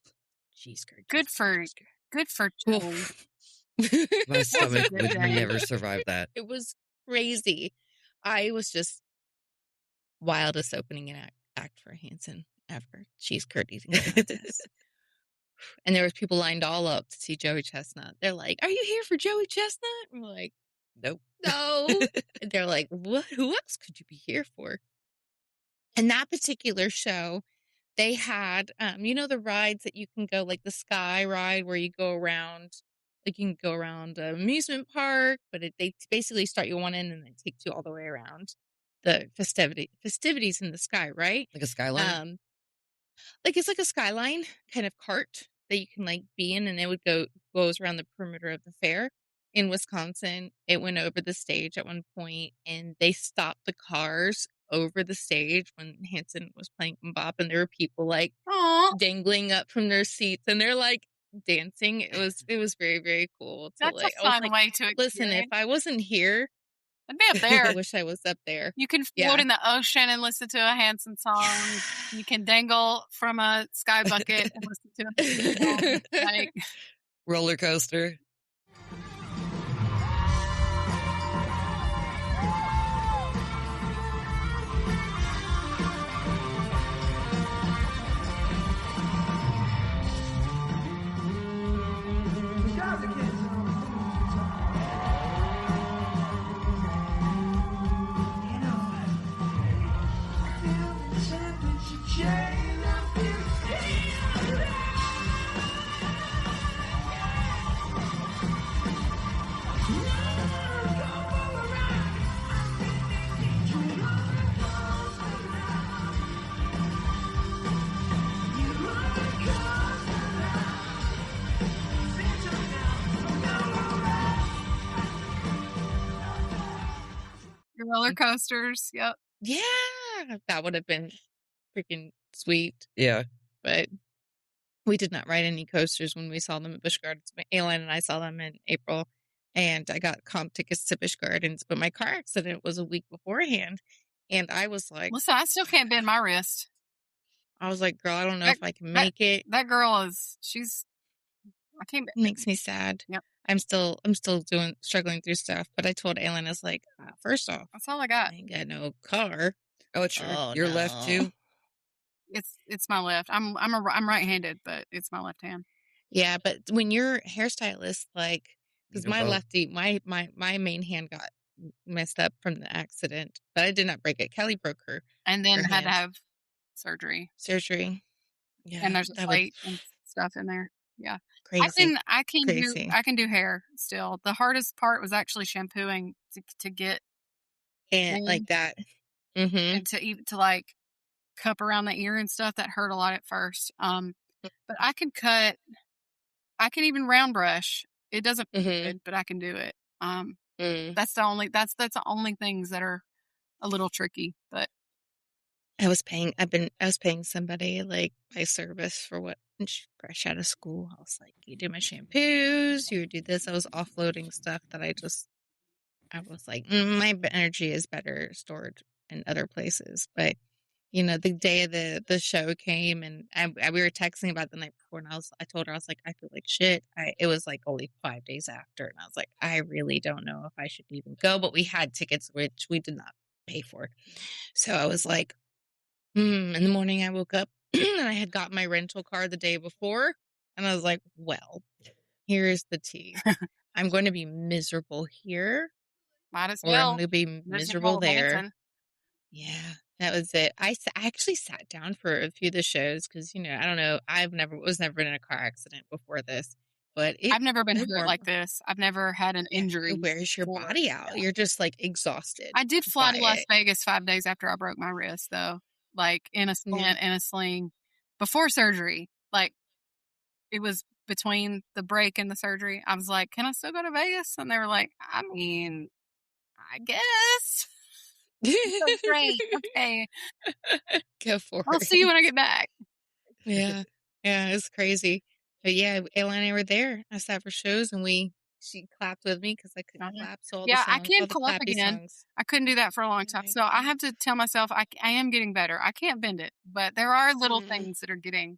C: cheese curd.
D: Good for Joey.
A: My stomach would never survive that.
C: It was crazy. I was just wildest opening an act for Hanson ever. Cheese curd eating contest. And there was people lined all up to see Joey Chestnut. They're like, are you here for Joey Chestnut? I'm like,
A: nope.
C: No. And they're like, what? Who else could you be here for? And that particular show, they had, the rides that you can go, like the Sky ride where you go around, like you can go around an amusement park, but they basically start you one end and then take you all the way around the festivities in the sky, right?
A: Like a skyline?
C: It's like a skyline kind of cart that you can like be in, and it would goes around the perimeter of the fair. In Wisconsin, it went over the stage at one point, and they stopped the cars over the stage when Hanson was playing Bop, and there were people like dangling up from their seats, and they're like dancing. It was very, very cool.
D: That's a fun way to experience.
C: Listen, if I wasn't here,
D: I'd be up there.
C: I wish I was up there.
D: You can float in the ocean and listen to a Hanson song. You can dangle from a sky bucket and listen to a Hanson song.
A: Roller coaster.
D: roller coasters. Yep.
C: Yeah, that would have been freaking sweet.
A: Yeah.
C: But we did not ride any coasters when we saw them at Busch Gardens. Aylin and I saw them in April, and I got comp tickets to Busch Gardens, but my car accident was a week beforehand, and I was like...
D: Listen, I still can't bend my wrist.
C: I was like, girl, I don't know if I can make it.
D: That girl I can't bend.
C: It makes me sad.
D: Yep.
C: I'm still struggling through stuff, but I told Aylin, I was like, first off,
D: that's all I got.
C: I ain't got no car.
A: Oh, it's your left too?
D: It's my left. I'm right-handed, but it's my left hand.
C: Yeah, but when you're hairstylist, like, because my lefty, my main hand got messed up from the accident, but I did not break it. Callie broke her,
D: and then had to have surgery.
C: Yeah,
D: and there's a plate and stuff in there. Yeah,
C: crazy.
D: I can do hair still. The hardest part was actually shampooing to get
C: and like that,
D: and to like cup around the ear and stuff. That hurt a lot at first. But I can cut. I can even round brush. It doesn't feel good, but I can do it. That's the only things that are a little tricky. But
C: I was paying somebody like by service for what fresh out of school. I was like, you do my shampoos, you do this. I was offloading stuff that I was like, my energy is better stored in other places. But the day of the show came, and we were texting about the night before, and I told her, I was like, I feel like shit. It was like only 5 days after, and I was like, I really don't know if I should even go, but we had tickets, which we did not pay for. So I was like, in the morning I woke up and I had got my rental car the day before, and I was like, well, here's the tea. I'm going to be miserable here.
D: Might as well.
C: Or I'm going to be miserable there. Hanson. Yeah, that was it. I actually sat down for a few of the shows because, I don't know. I was never in a car accident before this, but
D: I've never been hurt like this. I've never had an injury.
C: It wears your body out. You're just like exhausted.
D: I did fly to Las Vegas 5 days after I broke my wrist, though. Like in a splint, in a sling, before surgery. Like it was between the break and the surgery. I was like, can I still go to Vegas? And they were like, I mean, I guess. So great. Okay.
C: Go for it.
D: I'll see you when I get back.
C: Yeah. Yeah, it's crazy. But yeah, Ayla and I were there. I sat for shows, and she clapped with me because I couldn't clap. So
D: I can't clap again.
C: Songs.
D: I couldn't do that for a long time. So I have to tell myself I am getting better. I can't bend it, but there are little things that are getting.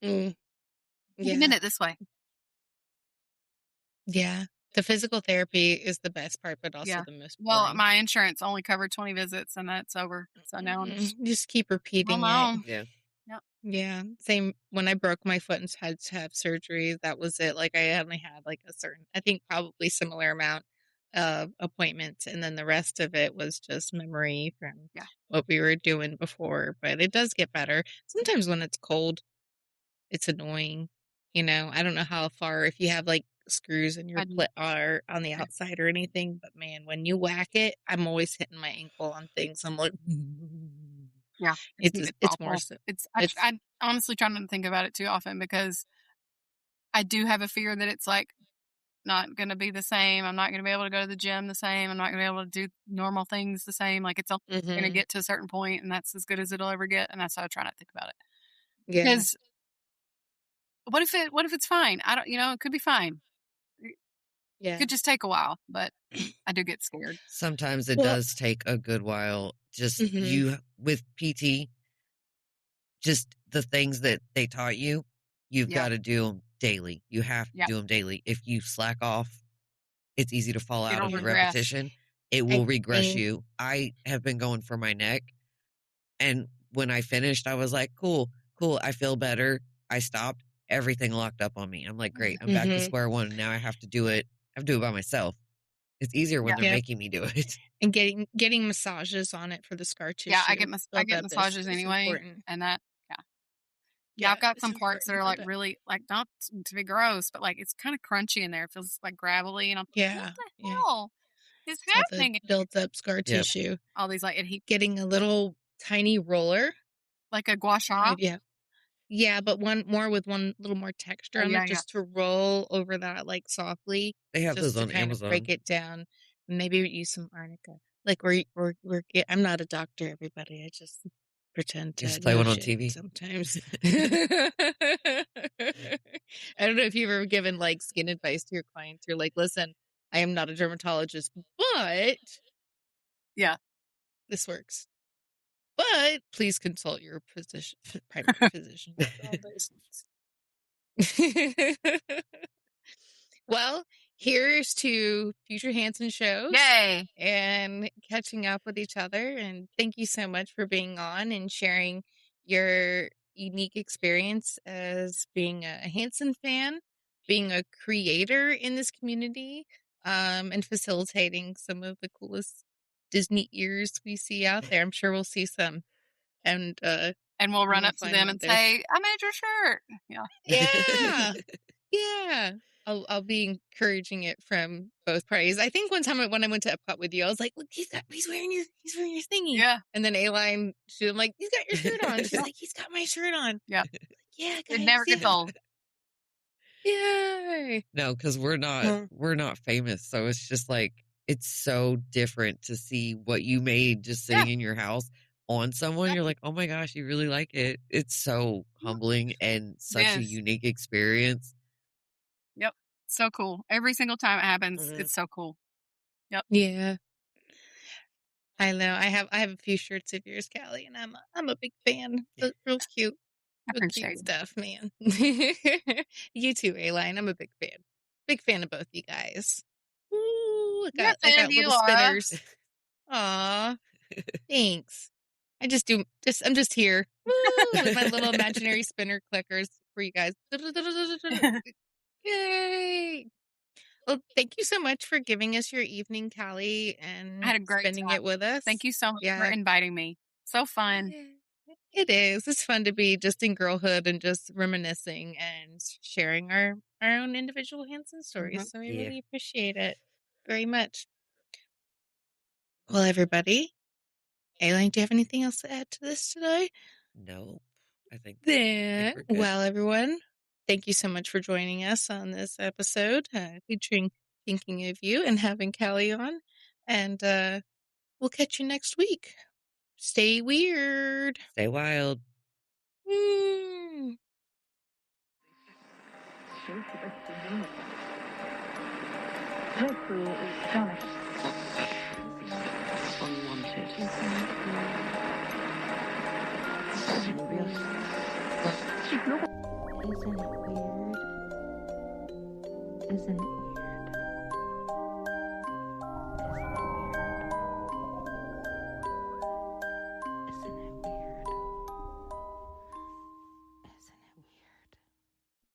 D: You can bend it this way.
C: Yeah. The physical therapy is the best part, but also the most boring.
D: Well, my insurance only covered 20 visits, and that's over. So now I'm
C: just keep repeating it.
A: Yeah.
C: Yeah. Same when I broke my foot and had to have surgery. That was it. Like I only had like a certain, I think probably similar amount of appointments. And then the rest of it was just memory from what we were doing before. But it does get better. Sometimes when it's cold, it's annoying. I don't know how far, if you have like screws in your are on the outside or anything, but man, when you whack it, I'm always hitting my ankle on things. I'm like,
D: yeah,
C: it's more.
D: I honestly try not to think about it too often because I do have a fear that it's like not going to be the same. I'm not going to be able to go to the gym the same. I'm not going to be able to do normal things the same. Like it's only going to get to a certain point, and that's as good as it'll ever get. And that's how I try not to think about it. Yeah. Because what if it's fine? I don't. It could be fine. Yeah. It could just take a while, but I do get scared.
A: Sometimes it does take a good while. Just you with PT, just the things that they taught you, you've got to do them daily. You have to do them daily. If you slack off, it's easy to fall out of the repetition. It will regress you. I have been going for my neck, and when I finished, I was like, cool. I feel better. I stopped. Everything locked up on me. I'm like, great. I'm back to square one. Now I have to do it. I have to do it by myself. It's easier when they're making me do it.
C: And getting massages on it for the scar tissue.
D: Yeah, I get massages anyway, important. And that I've got some parts that are like really like not to be gross, but like it's kind of crunchy in there. It feels like gravelly, and I'm like, what the hell is happening?
C: Built up scar tissue.
D: All these like
C: getting a little tiny roller,
D: like a gua sha.
C: Yeah, but one little more texture on it, just to roll over that like softly.
A: They have those on
C: kind
A: Amazon.
C: Break it down. Maybe use some arnica. Like I'm not a doctor, everybody. I just pretend to
A: just play
C: know
A: one on
C: shit
A: TV
C: sometimes. I don't know if you've ever given like skin advice to your clients. You're like, listen, I am not a dermatologist, but
D: yeah,
C: this works. But please consult your primary physician for all those things. Well, here's to future Hanson shows.
D: Yay!
C: And catching up with each other. And thank you so much for being on and sharing your unique experience as being a Hanson fan, being a creator in this community, and facilitating some of the coolest Disney ears we see out there. I'm sure we'll see some. And
D: we'll run up to them and say, I made your shirt. Yeah.
C: Yeah. Yeah. I'll be encouraging it from both parties. I think one time when I went to Epcot with you, I was like, look, he's wearing your thingy.
D: Yeah.
C: And then A-Line, I'm like, he's got your shirt on. She's like, he's got my shirt on.
D: Yeah.
C: Like, yeah, guys,
D: it never gets old.
C: Yay.
A: No, because we're not famous. So it's just like, it's so different to see what you made just sitting in your house on someone. You're like, oh my gosh, you really like it. It's so humbling and such a unique experience.
D: Yep. So cool. Every single time it happens, it's so cool. Yep.
C: Yeah. I know. I have a few shirts of yours, Callie, and I'm a big fan. It's real cute. Real cute stuff, man. You too, A-Line. I'm a big fan. Big fan of both you guys. Ooh, I got little spinners. Aw. Thanks. I'm just here. Woo, with my little imaginary spinner clickers for you guys. Yay. Well, thank you so much for giving us your evening, Callie, and
D: I had a great
C: spending
D: time.
C: it with us.
D: Thank you so much for inviting me. So fun.
C: It is. It's fun to be just in girlhood and just reminiscing and sharing our own individual Hanson stories. So I really appreciate it very much. Well, everybody, A-Line, do you have anything else to add to this today?
A: No, I think.
C: Well, everyone, thank you so much for joining us on this episode featuring Thinking of You and having Callie on. And we'll catch you next week. Stay weird.
A: Stay wild.
B: Hopefully it's astonished.